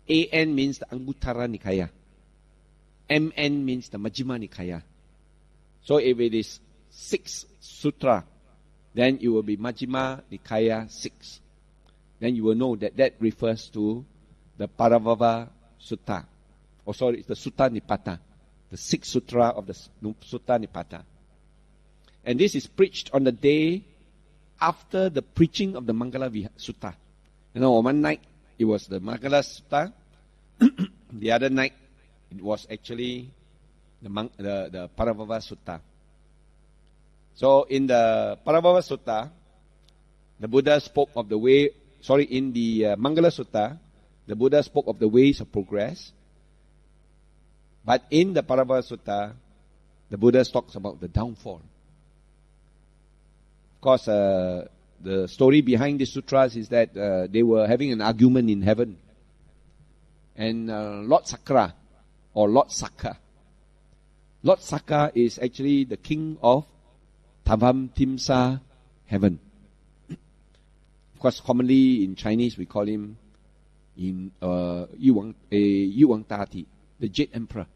Speaker 2: AN means the Anguttara Nikaya. MN means the Majjhima Nikaya. So if it is 6 sutra, then it will be Majjhima Nikaya 6. Then you will know that that refers to the Parabhava Sutta. Oh, sorry, it's the Sutta Nipata. The 6th sutra of the Sutta Nipata. And this is preached on the day after the preaching of the Mangala Sutta. You know, one night it was the Mangala Sutta. The other night it was actually the Parabhava Sutta. So in the Parabhava Sutta, the Buddha spoke of the way, in the Mangala Sutta, the Buddha spoke of the ways of progress. But in the Parabhava Sutta, the Buddha talks about the downfall. Of course, the story behind the sutras is that they were having an argument in heaven. And Lord Sakra, or Lord Sakka. Lord Sakka is actually the king of Tavam Timsa heaven. Of course, commonly in Chinese we call him Yuwang Tati, the Jade Emperor.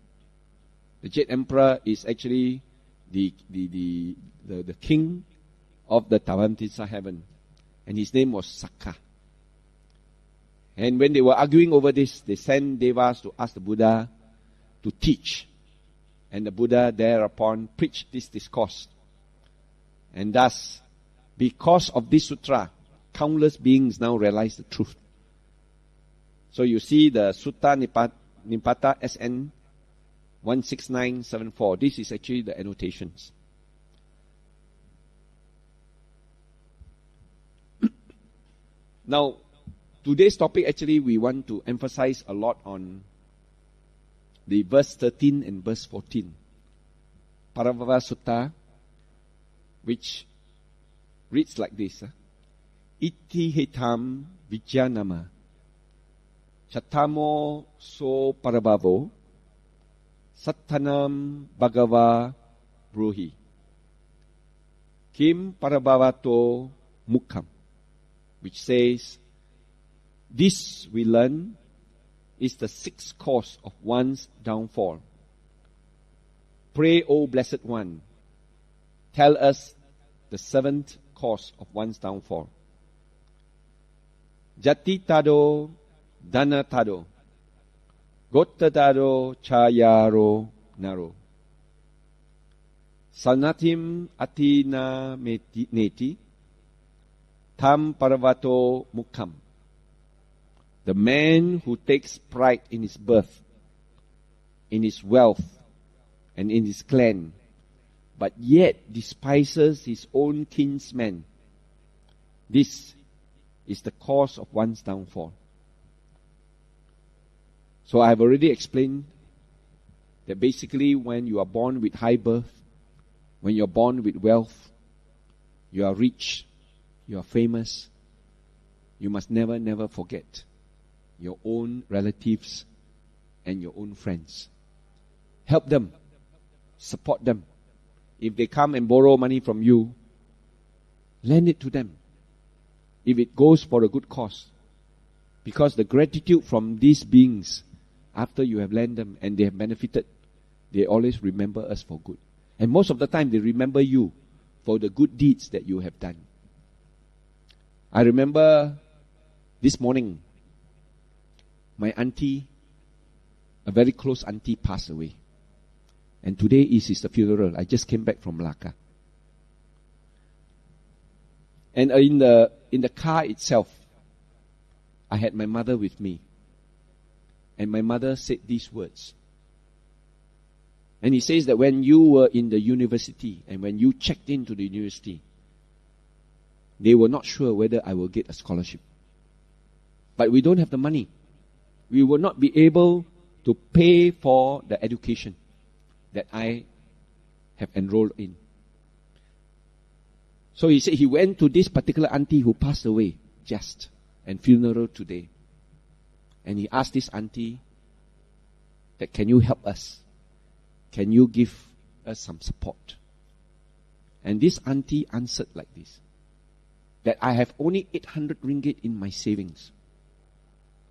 Speaker 2: The Jade Emperor is actually the king of the Tavam Timsa heaven, and his name was Sakka. And when they were arguing over this, they sent Devas to ask the Buddha to teach. And the Buddha thereupon preached this discourse. And thus, because of this sutra, countless beings now realize the truth. So you see the Sutta Nipata SN 16974. This is actually the annotations. Now, today's topic, actually, we want to emphasize a lot on the verse 13 and verse 14. Parabhava Sutta which reads like this. Iti hetam vijanama Chatamo so parabhavo Sattanam bhagava bruhi Kim parabhavato mukham, which says, this we learn is the sixth cause of one's downfall. Pray, O Blessed One, tell us the seventh cause of one's downfall. Jati tado, dana tado, gotta tado, chayaro naro. Sanatim atina neti, tam paravato mukham. The man who takes pride in his birth, in his wealth, and in his clan, but yet despises his own kinsmen. This is the cause of one's downfall. So I have already explained that basically when you are born with high birth, when you are born with wealth, you are rich, you are famous, you must never forget your own relatives and your own friends. Help them. Support them. If they come and borrow money from you, lend it to them. If it goes for a good cause. Because the gratitude from these beings, after you have lent them and they have benefited, they always remember us for good. And most of the time they remember you for the good deeds that you have done. I remember this morning, my auntie, a very close auntie, passed away. And today is the funeral. I just came back from Malacca. And in the car itself, I had my mother with me. And my mother said these words. And he says that when you were in the university and when you checked into the university, they were not sure whether I will get a scholarship. But we don't have the money. We will not be able to pay for the education that I have enrolled in. So he said he went to this particular auntie who passed away just and funeral today. And he asked this auntie that, can you help us? Can you give us some support? And this auntie answered like this, that I have only 800 ringgit in my savings.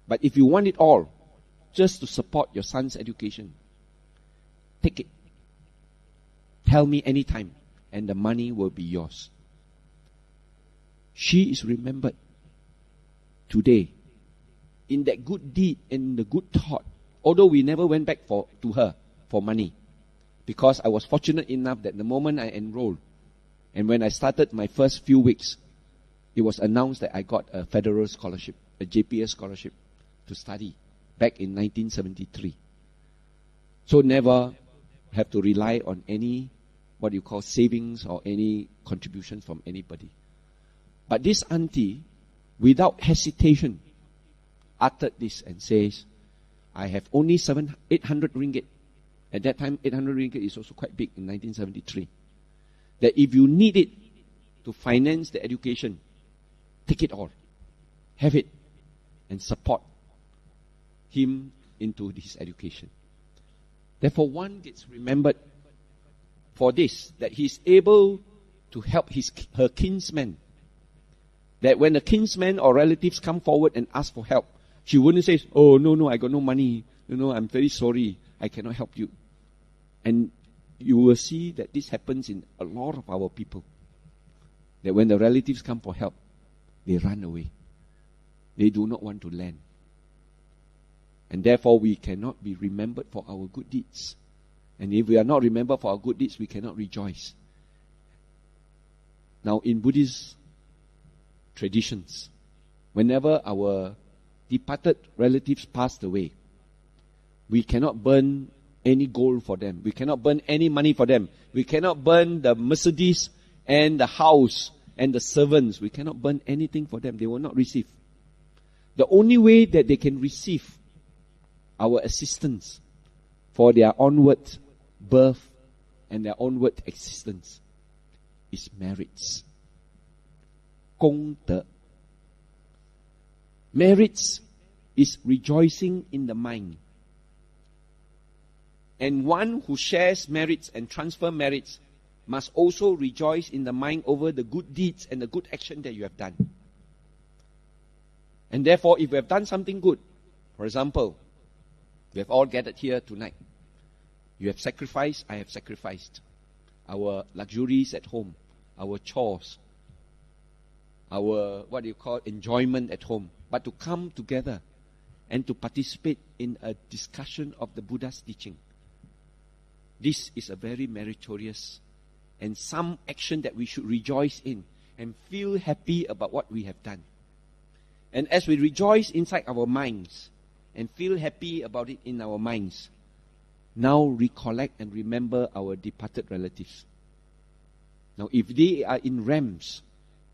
Speaker 2: But if you want it all, just to support your son's education, take it. Tell me anytime, and the money will be yours. She is remembered today in that good deed and the good thought. Although we never went back to her for money, because I was fortunate enough that the moment I enrolled, and when I started my first few weeks, it was announced that I got a federal scholarship, a JPS scholarship to study back in 1973. So never have to rely on any, what you call, savings or any contributions from anybody. But this auntie, without hesitation, uttered this and says, I have only 800 ringgit. At that time, 800 ringgit is also quite big in 1973. That if you need it to finance the education, take it all. Have it. And support him into his education. Therefore, one gets remembered for this, that he is able to help her kinsmen. That when the kinsmen or relatives come forward and ask for help, she wouldn't say, oh, no, I got no money. I'm very sorry. I cannot help you. And you will see that this happens in a lot of our people. That when the relatives come for help, they run away. They do not want to lend. And therefore, we cannot be remembered for our good deeds. And if we are not remembered for our good deeds, we cannot rejoice. Now, in Buddhist traditions, whenever our departed relatives passed away, we cannot burn any gold for them. We cannot burn any money for them. We cannot burn the Mercedes and the house and the servants. We cannot burn anything for them. They will not receive. The only way that they can receive our assistance for their onward birth and their onward existence is merits. 功德. Merits is rejoicing in the mind. And one who shares merits and transfer merits must also rejoice in the mind over the good deeds and the good action that you have done. And therefore, if we have done something good, for example, we have all gathered here tonight. You have sacrificed, I have sacrificed. Our luxuries at home, our chores, our, enjoyment at home. But to come together and to participate in a discussion of the Buddha's teaching. This is a very meritorious and some action that we should rejoice in and feel happy about what we have done. And as we rejoice inside our minds and feel happy about it in our minds, now recollect and remember our departed relatives. Now if they are in realms,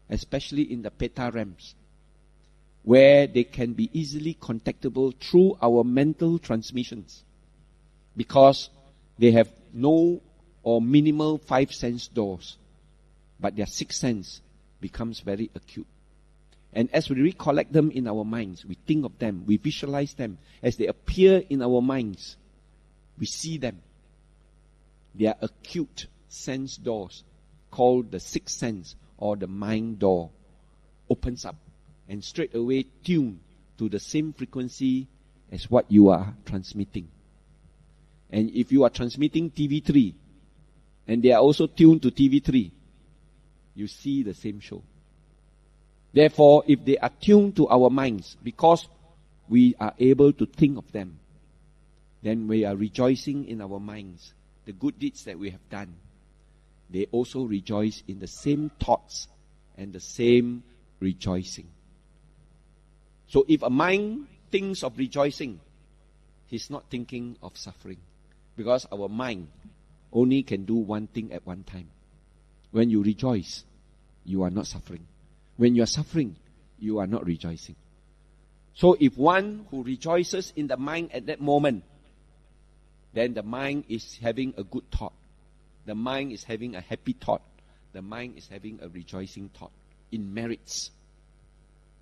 Speaker 2: especially in the Peta realms, where they can be easily contactable through our mental transmissions, because they have no or minimal 5 sense doors, but their 6th sense becomes very acute. And as we recollect them in our minds, we think of them, we visualize them, as they appear in our minds, we see them. Their acute sense doors, called the 6th sense or the mind door, opens up and straight away tune to the same frequency as what you are transmitting. And if you are transmitting TV3, and they are also tuned to TV3, you see the same show. Therefore, if they are tuned to our minds, because we are able to think of them, then we are rejoicing in our minds, the good deeds that we have done. They also rejoice in the same thoughts and the same rejoicing. So if a mind thinks of rejoicing, he's not thinking of suffering. Because our mind only can do one thing at one time. When you rejoice, you are not suffering. When you are suffering, you are not rejoicing. So if one who rejoices in the mind at that moment, then the mind is having a good thought. The mind is having a happy thought. The mind is having a rejoicing thought in merits.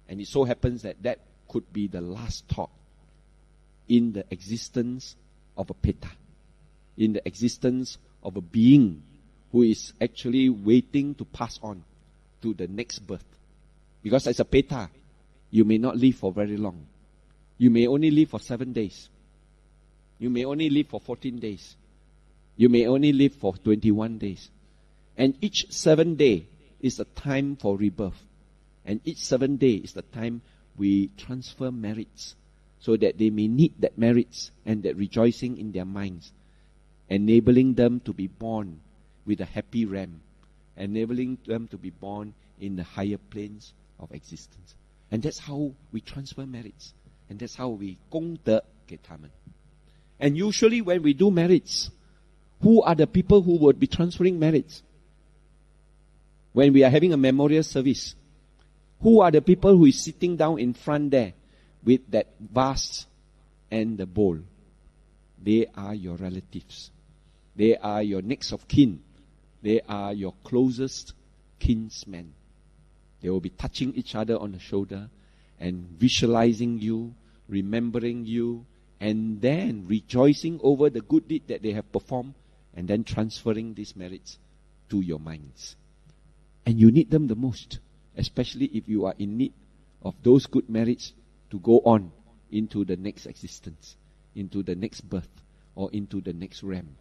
Speaker 2: And it so happens that that could be the last thought in the existence of a Peta, in the existence of a being who is actually waiting to pass on to the next birth. Because as a Peta, you may not live for very long. You may only live for 7 days. You may only live for 14 days. You may only live for 21 days. And each 7 day is a time for rebirth. And each 7 day is the time we transfer merits, so that they may need that merits and that rejoicing in their minds, enabling them to be born with a happy realm, enabling them to be born in the higher planes of existence. And that's how we transfer merits. And that's how we 功德给他们. And usually when we do merits, who are the people who would be transferring merits? When we are having a memorial service, who are the people who is sitting down in front there with that vase and the bowl? They are your relatives. They are your next of kin. They are your closest kinsmen. They will be touching each other on the shoulder and visualizing you, remembering you, and then rejoicing over the good deed that they have performed, and then transferring these merits to your minds. And you need them the most, especially if you are in need of those good merits to go on into the next existence, into the next birth, or into the next realm.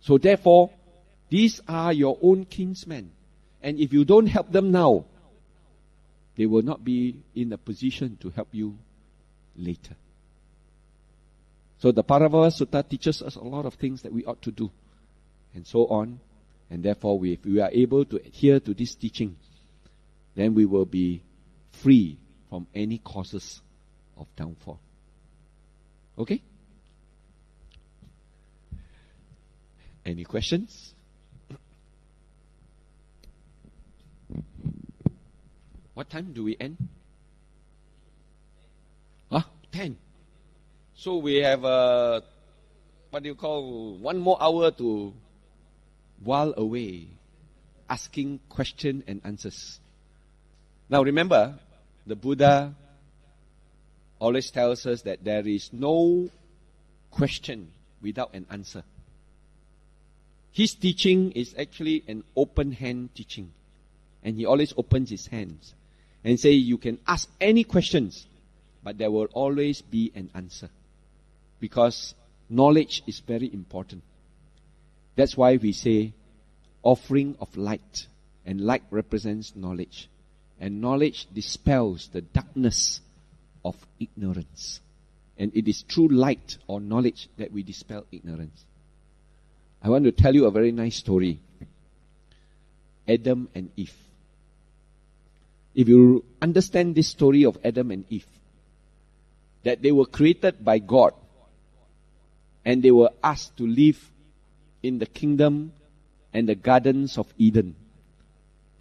Speaker 2: So therefore, these are your own kinsmen. And if you don't help them now, they will not be in a position to help you later. So the Parabhava Sutta teaches us a lot of things that we ought to do, and so on. And therefore, if we are able to adhere to this teaching, then we will be free from any causes of downfall. Okay? Any questions? What time do we end? 10. So we have one more hour to while away asking question and answers. Now remember, the Buddha always tells us that there is no question without an answer. His teaching is actually an open hand teaching. And he always opens his hands and say, you can ask any questions, but there will always be an answer. Because knowledge is very important. That's why we say offering of light. And light represents knowledge. And knowledge dispels the darkness of ignorance. And it is through light or knowledge that we dispel ignorance. I want to tell you a very nice story. Adam and Eve. If you understand this story of Adam and Eve, that they were created by God and they were asked to live in the kingdom and the gardens of Eden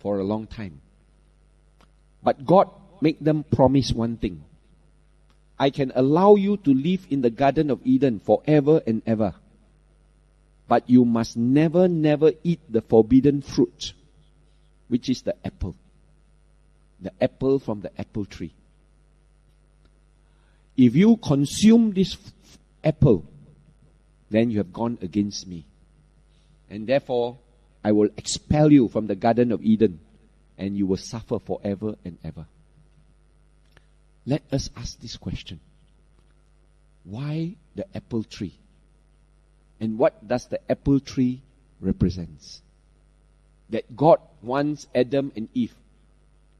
Speaker 2: for a long time. But God made them promise one thing. I can allow you to live in the Garden of Eden forever and ever. But you must never eat the forbidden fruit, which is the apple. The apple from the apple tree. If you consume this apple, then you have gone against me. And therefore, I will expel you from the Garden of Eden, and you will suffer forever and ever. Let us ask this question. Why the apple tree? And what does the apple tree represent? That God wants Adam and Eve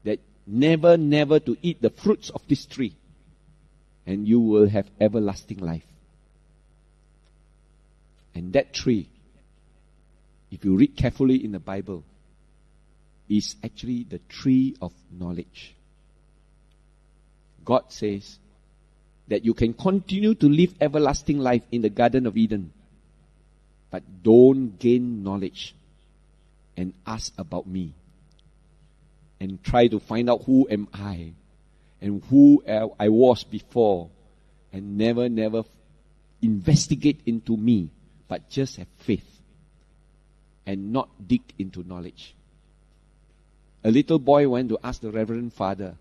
Speaker 2: that never to eat the fruits of this tree, and you will have everlasting life. And that tree, if you read carefully in the Bible, is actually the tree of knowledge. God says that you can continue to live everlasting life in the Garden of Eden, but don't gain knowledge and ask about me and try to find out who am I and who I was before, and never investigate into me, but just have faith and not dig into knowledge. A little boy went to ask the Reverend Father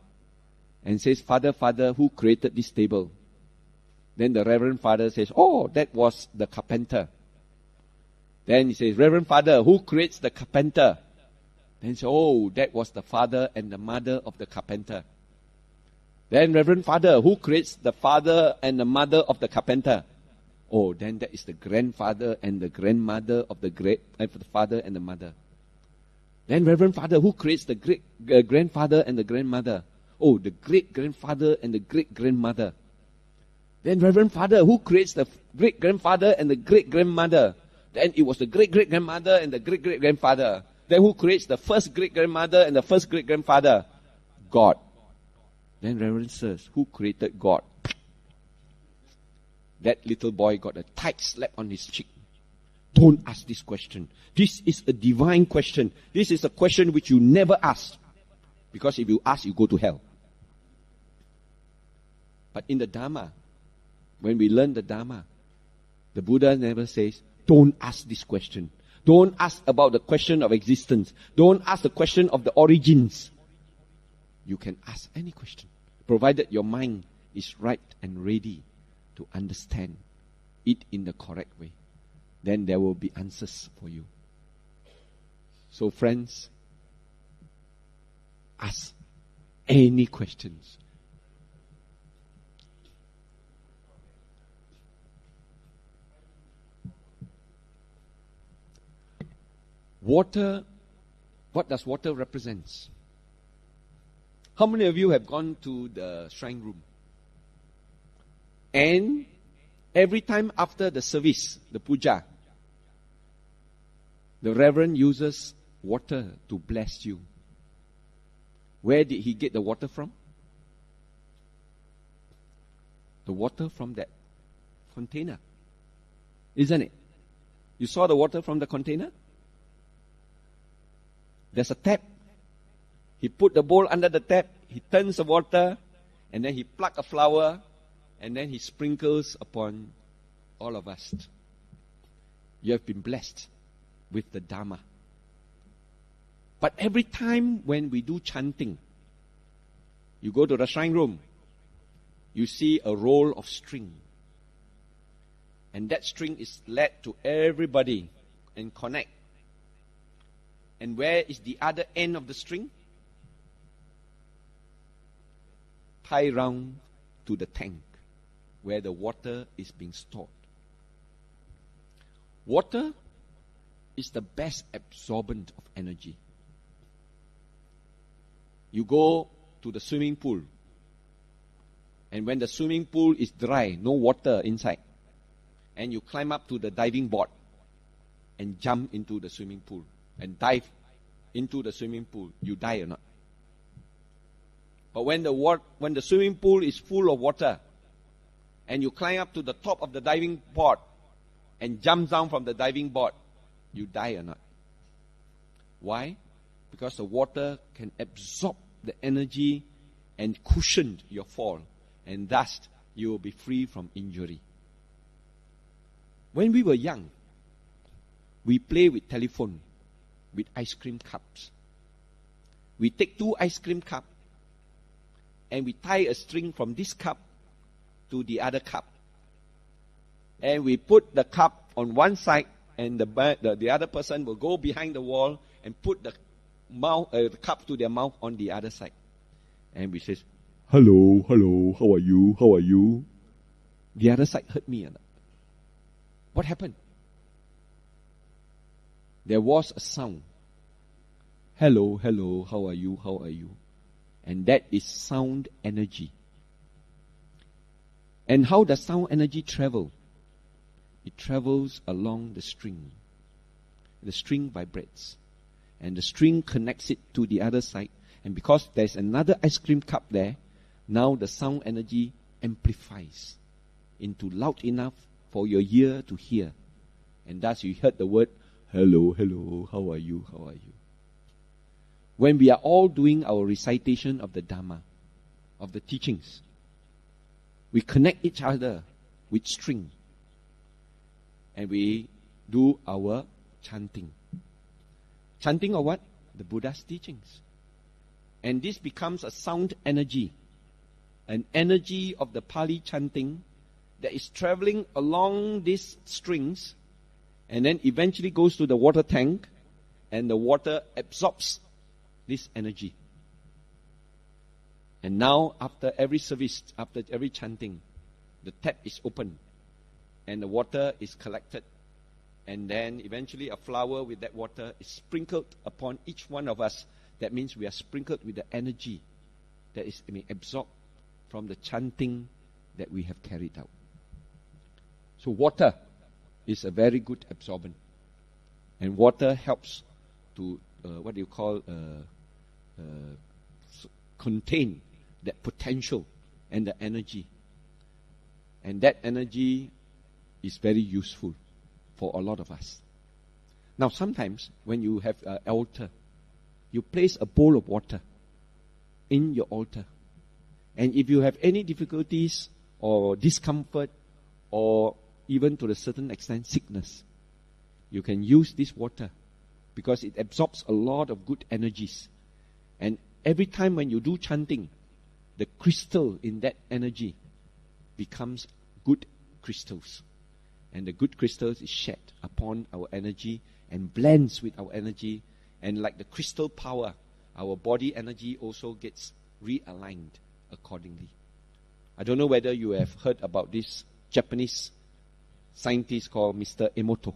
Speaker 2: and says, Father, who created this table? Then the Reverend Father says, oh, that was the carpenter. Then he says, Reverend Father, who creates the carpenter? Then he says, oh, that was the father and the mother of the carpenter. Then Reverend Father, who creates the father and the mother of the carpenter? Oh, then that is the grandfather and the grandmother of the father and the mother. Then Reverend Father, who creates the great grandfather and the grandmother? Oh, the great-grandfather and the great-grandmother. Then Reverend Father, who creates the great-grandfather and the great-grandmother? Then it was the great-great-grandmother and the great-great-grandfather. Then who creates the first great-grandmother and the first great-grandfather? God. Then Reverend says, who created God? That little boy got a tight slap on his cheek. Don't ask this question. This is a divine question. This is a question which you never ask. Because if you ask, you go to hell. But in the Dharma, when we learn the Dharma, the Buddha never says, don't ask this question. Don't ask about the question of existence. Don't ask the question of the origins. You can ask any question, provided your mind is right and ready to understand it in the correct way. Then there will be answers for you. So friends, ask any questions. Water, what does water represent? How many of you have gone to the shrine room? And every time after the service, the puja, the Reverend uses water to bless you. Where did he get the water from? The water from that container. Isn't it? You saw the water from the container? There's a tap. He put the bowl under the tap, he turns the water, and then he plucks a flower, and then he sprinkles upon all of us. You have been blessed with the Dharma. But every time when we do chanting, you go to the shrine room, you see a roll of string. And that string is led to everybody and connect. And where is the other end of the string? Tie round to the tank where the water is being stored. Water is the best absorbent of energy. You go to the swimming pool, and when the swimming pool is dry, no water inside, and you climb up to the diving board and jump into the swimming pool and dive into the swimming pool, you die or not? But when the swimming pool is full of water, and you climb up to the top of the diving board and jump down from the diving board, you die or not? Why? Because the water can absorb the energy and cushion your fall, and thus you will be free from injury. When we were young, we play with telephone, with ice cream cups. We take 2 ice cream cups, and we tie a string from this cup to the other cup. And we put the cup on one side, and the other person will go behind the wall and put the cup to their mouth on the other side. And we say, hello, hello, how are you, how are you? The other side heard me. What happened? There was a sound. Hello, hello, how are you, how are you? And that is sound energy. And how does sound energy travel? It travels along the string. The string vibrates. And the string connects it to the other side. And because there's another ice cream cup there, now the sound energy amplifies into loud enough for your ear to hear. And thus you heard the word, hello, hello, how are you, how are you? When we are all doing our recitation of the Dhamma, of the teachings, we connect each other with string. And we do our chanting. Chanting of what? The Buddha's teachings. And this becomes a sound energy. An energy of the Pali chanting that is traveling along these strings and then eventually goes to the water tank, and the water absorbs this energy. And now, after every service, after every chanting, the tap is open and the water is collected, and then eventually a flower with that water is sprinkled upon each one of us. That means we are sprinkled with the energy that is being absorbed from the chanting that we have carried out. So water is a very good absorbent, and water helps to contain that potential and the energy, and that energy is very useful for a lot of us. Now sometimes when you have an altar, you place a bowl of water in your altar, and if you have any difficulties or discomfort or even to a certain extent sickness, you can use this water because it absorbs a lot of good energies. And every time when you do chanting, the crystal in that energy becomes good crystals. And the good crystals is shed upon our energy and blends with our energy. And like the crystal power, our body energy also gets realigned accordingly. I don't know whether you have heard about this Japanese scientist called Mr. Emoto.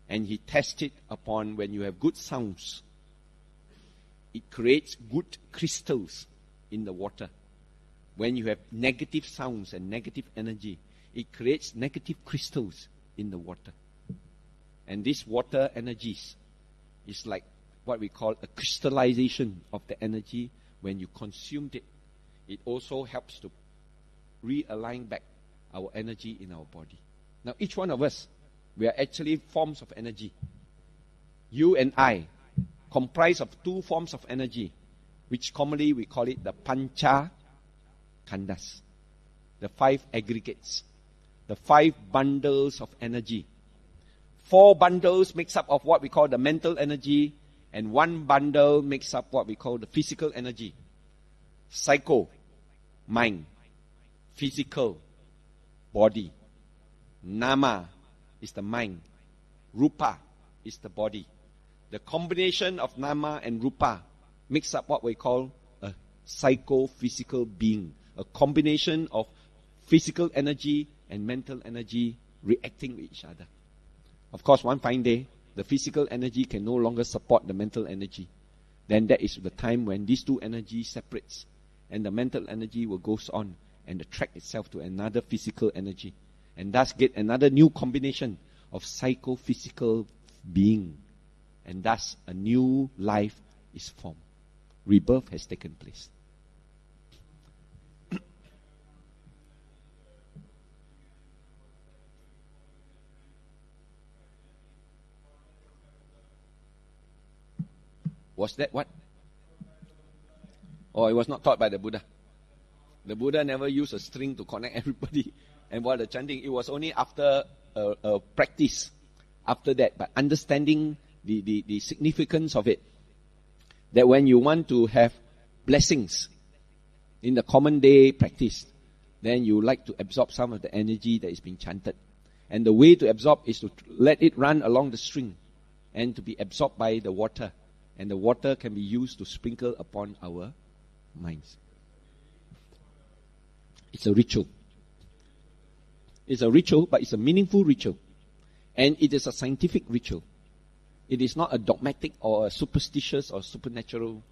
Speaker 2: And he tested upon when you have good sounds, it creates good crystals in the water. When you have negative sounds and negative energy, it creates negative crystals in the water. And this water energies is like what we call a crystallization of the energy. When you consumed it, it also helps to realign back our energy in our body. Now each one of us, we are actually forms of energy. You and I comprise of 2 forms of energy, which commonly we call it the Pancha Khandas, the 5 aggregates, the 5 bundles of energy. 4 bundles makes up of what we call the mental energy, And one bundle makes up what we call the physical energy. Psycho, mind. Physical, body. Nama is the mind. Rupa is the body. The combination of nama and rupa makes up what we call a psycho-physical being. A combination of physical energy and mental energy reacting with each other. Of course, one fine day, the physical energy can no longer support the mental energy. Then that is the time when these two energies separates, and the mental energy will goes on and attract itself to another physical energy, and thus get another new combination of psycho-physical being, and thus a new life is formed. Rebirth has taken place. Was that what? Oh, it was not taught by the Buddha. The Buddha never used a string to connect everybody and while the chanting. It was only after a practice, after that, but understanding the significance of it. That when you want to have blessings in the common day practice, then you like to absorb some of the energy that is being chanted. And the way to absorb is to let it run along the string and to be absorbed by the water. And the water can be used to sprinkle upon our minds. It's a ritual. It's a ritual, but it's a meaningful ritual. And it is a scientific ritual. It is not a dogmatic or a superstitious or supernatural.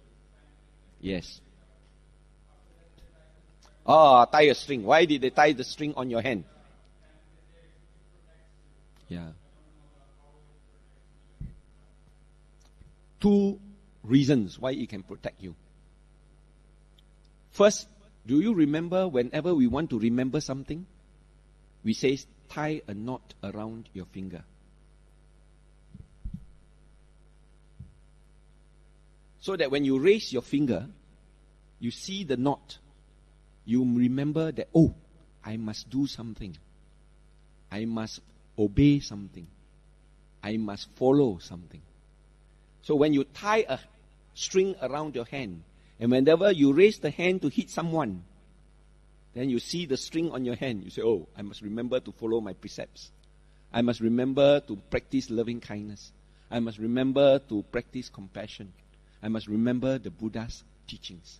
Speaker 2: Yes. Tie a string. Why did they tie the string on your hand? Yeah. Two reasons why it can protect you. First, do you remember whenever we want to remember something, we say tie a knot around your finger. So that when you raise your finger, you see the knot. You remember that, oh, I must do something. I must obey something. I must follow something. So when you tie a string around your hand, and whenever you raise the hand to hit someone, then you see the string on your hand. You say, oh, I must remember to follow my precepts. I must remember to practice loving kindness. I must remember to practice compassion. I must remember the Buddha's teachings.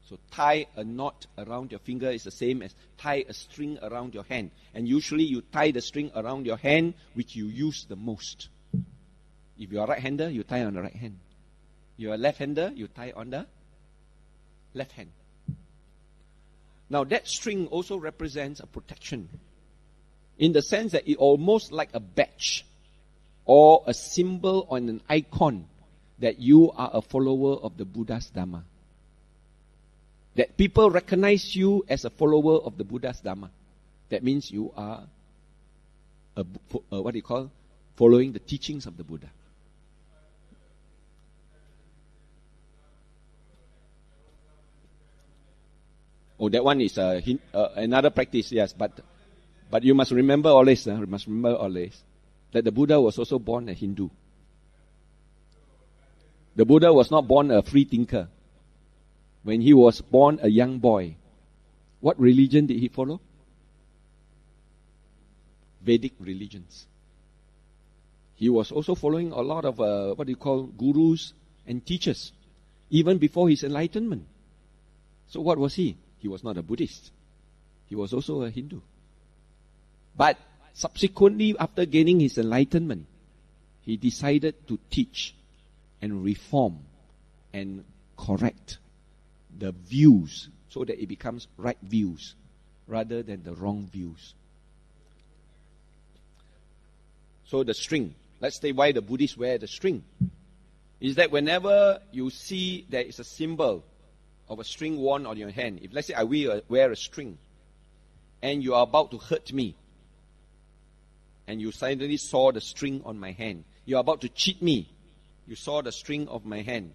Speaker 2: So tie a knot around your finger is the same as tie a string around your hand. And usually you tie the string around your hand which you use the most. If you are right-hander, you tie on the right hand. You are left-hander, you tie on the left hand. Now that string also represents a protection, in the sense that it almost like a badge or a symbol or an icon that you are a follower of the Buddha's Dhamma. That people recognize you as a follower of the Buddha's Dhamma. That means you are following the teachings of the Buddha. Oh, that one is another practice, yes. But you must remember always, that the Buddha was also born a Hindu. The Buddha was not born a free thinker. When he was born a young boy, what religion did he follow? Vedic religions. He was also following a lot of gurus and teachers, even before his enlightenment. So what was he? He was not a Buddhist. He was also a Hindu. But subsequently, after gaining his enlightenment, he decided to teach and reform and correct the views so that it becomes right views rather than the wrong views. So the string, let's say why the Buddhists wear the string, is that whenever you see there is a symbol of a string worn on your hand, if let's say I wear a string and you are about to hurt me and you suddenly saw the string on my hand, you are about to cheat me, you saw the string of my hand,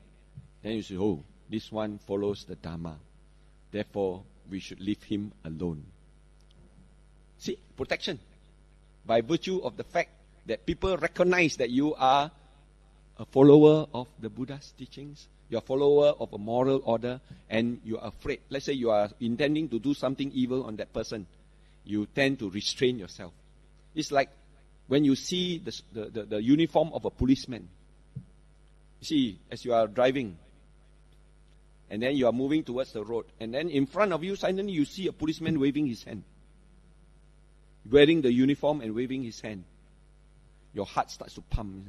Speaker 2: then you say, oh, this one follows the Dhamma, therefore we should leave him alone. See, protection. By virtue of the fact that people recognize that you are a follower of the Buddha's teachings, you're a follower of a moral order, and you're afraid. Let's say you are intending to do something evil on that person. You tend to restrain yourself. It's like when you see the uniform of a policeman. You see, as you are driving, and then you are moving towards the road, and then in front of you, suddenly you see a policeman waving his hand. Wearing the uniform and waving his hand. Your heart starts to pump.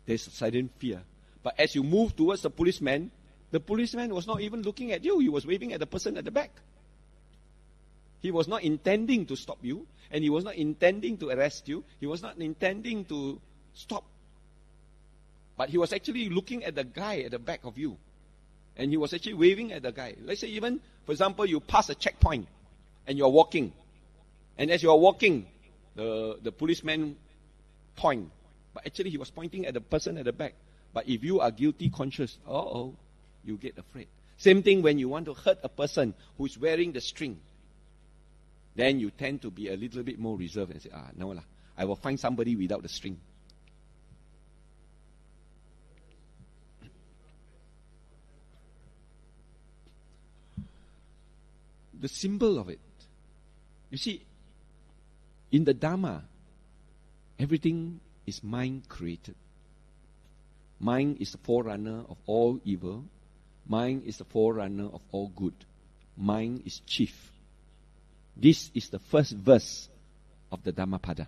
Speaker 2: There's a sudden fear. But as you move towards the policeman was not even looking at you. He was waving at the person at the back. He was not intending to stop you, and he was not intending to arrest you. He was not intending to stop. But he was actually looking at the guy at the back of you. And he was actually waving at the guy. Let's say even, for example, you pass a checkpoint and you are walking. And as you are walking, the policeman point. But actually he was pointing at the person at the back. But if you are guilty conscious, you get afraid. Same thing when you want to hurt a person who is wearing the string. Then you tend to be a little bit more reserved and say, no lah, I will find somebody without the string. The symbol of it. You see, in the Dharma, everything is mind created. Mind is the forerunner of all evil. Mind is the forerunner of all good. Mind is chief. This is the first verse of the Dhammapada.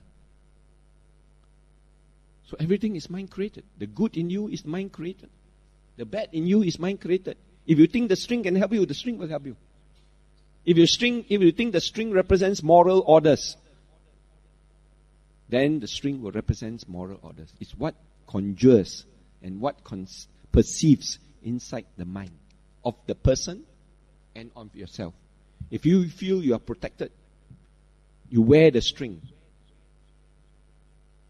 Speaker 2: So everything is mind created. The good in you is mind created. The bad in you is mind created. If you think the string can help you, the string will help you. If you think the string represents moral orders, then the string will represent moral orders. It's what conjures and what perceives inside the mind of the person and of yourself. If you feel you are protected, you wear the string.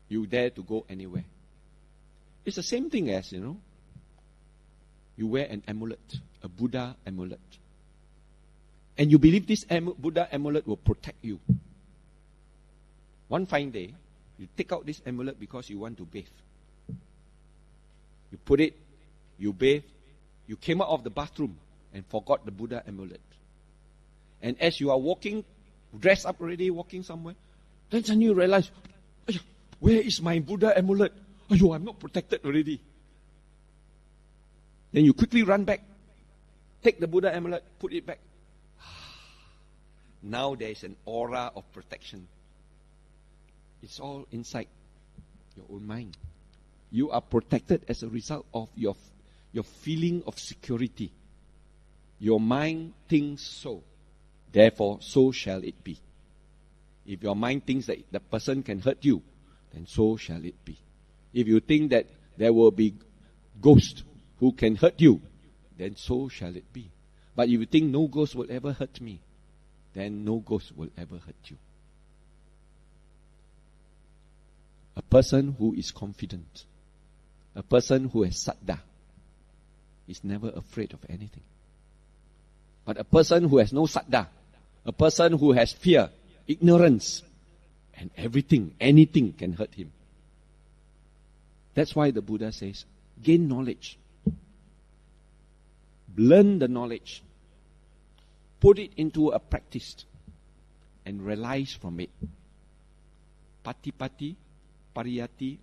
Speaker 2: You dare to go anywhere. It's the same thing as, you wear an amulet, a Buddha amulet. And you believe this Buddha amulet will protect you. One fine day, you take out this amulet because you want to bathe. You put it, you bathe, you came out of the bathroom and forgot the Buddha amulet. And as you are walking, dressed up already, walking somewhere, then suddenly you realize, where is my Buddha amulet? I'm not protected already. Then you quickly run back, take the Buddha amulet, put it back. Now there is an aura of protection. It's all inside your own mind. You are protected as a result of your feeling of security. Your mind thinks so. Therefore, so shall it be. If your mind thinks that the person can hurt you, then so shall it be. If you think that there will be ghosts who can hurt you, then so shall it be. But if you think no ghost will ever hurt me, then no ghost will ever hurt you. A person who is confident, a person who has saddha, is never afraid of anything. But a person who has no saddha, a person who has fear, ignorance, and anything can hurt him. That's why the Buddha says, gain knowledge. Learn the knowledge. Put it into a practice and realize from it. Patipati, pariyati,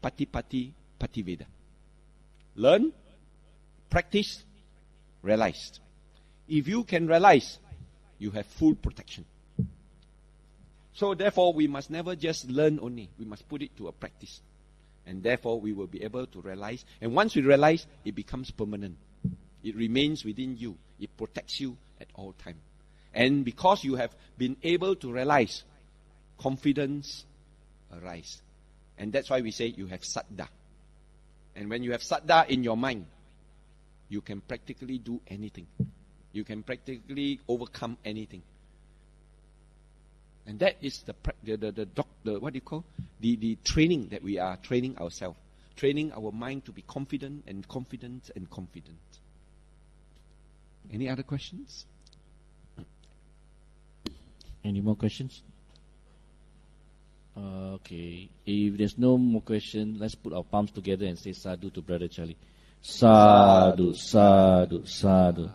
Speaker 2: patipati, pativeda. Learn, practice, realize. If you can realize, you have full protection. So therefore, we must never just learn only. We must put it to a practice. And therefore, we will be able to realize. And once we realize, it becomes permanent. It remains within you. It protects you at all times. And because you have been able to realize, confidence arises. And that's why we say you have saddha. And when you have saddha in your mind, you can practically do anything. You can practically overcome anything. And that is the training that we are training ourselves. Training our mind to be confident and confident and confident. Any other questions?
Speaker 1: Any more questions? Okay. If there's no more question, let's put our palms together and say sadhu to Brother Charlie. Sadhu, sadhu, sadhu.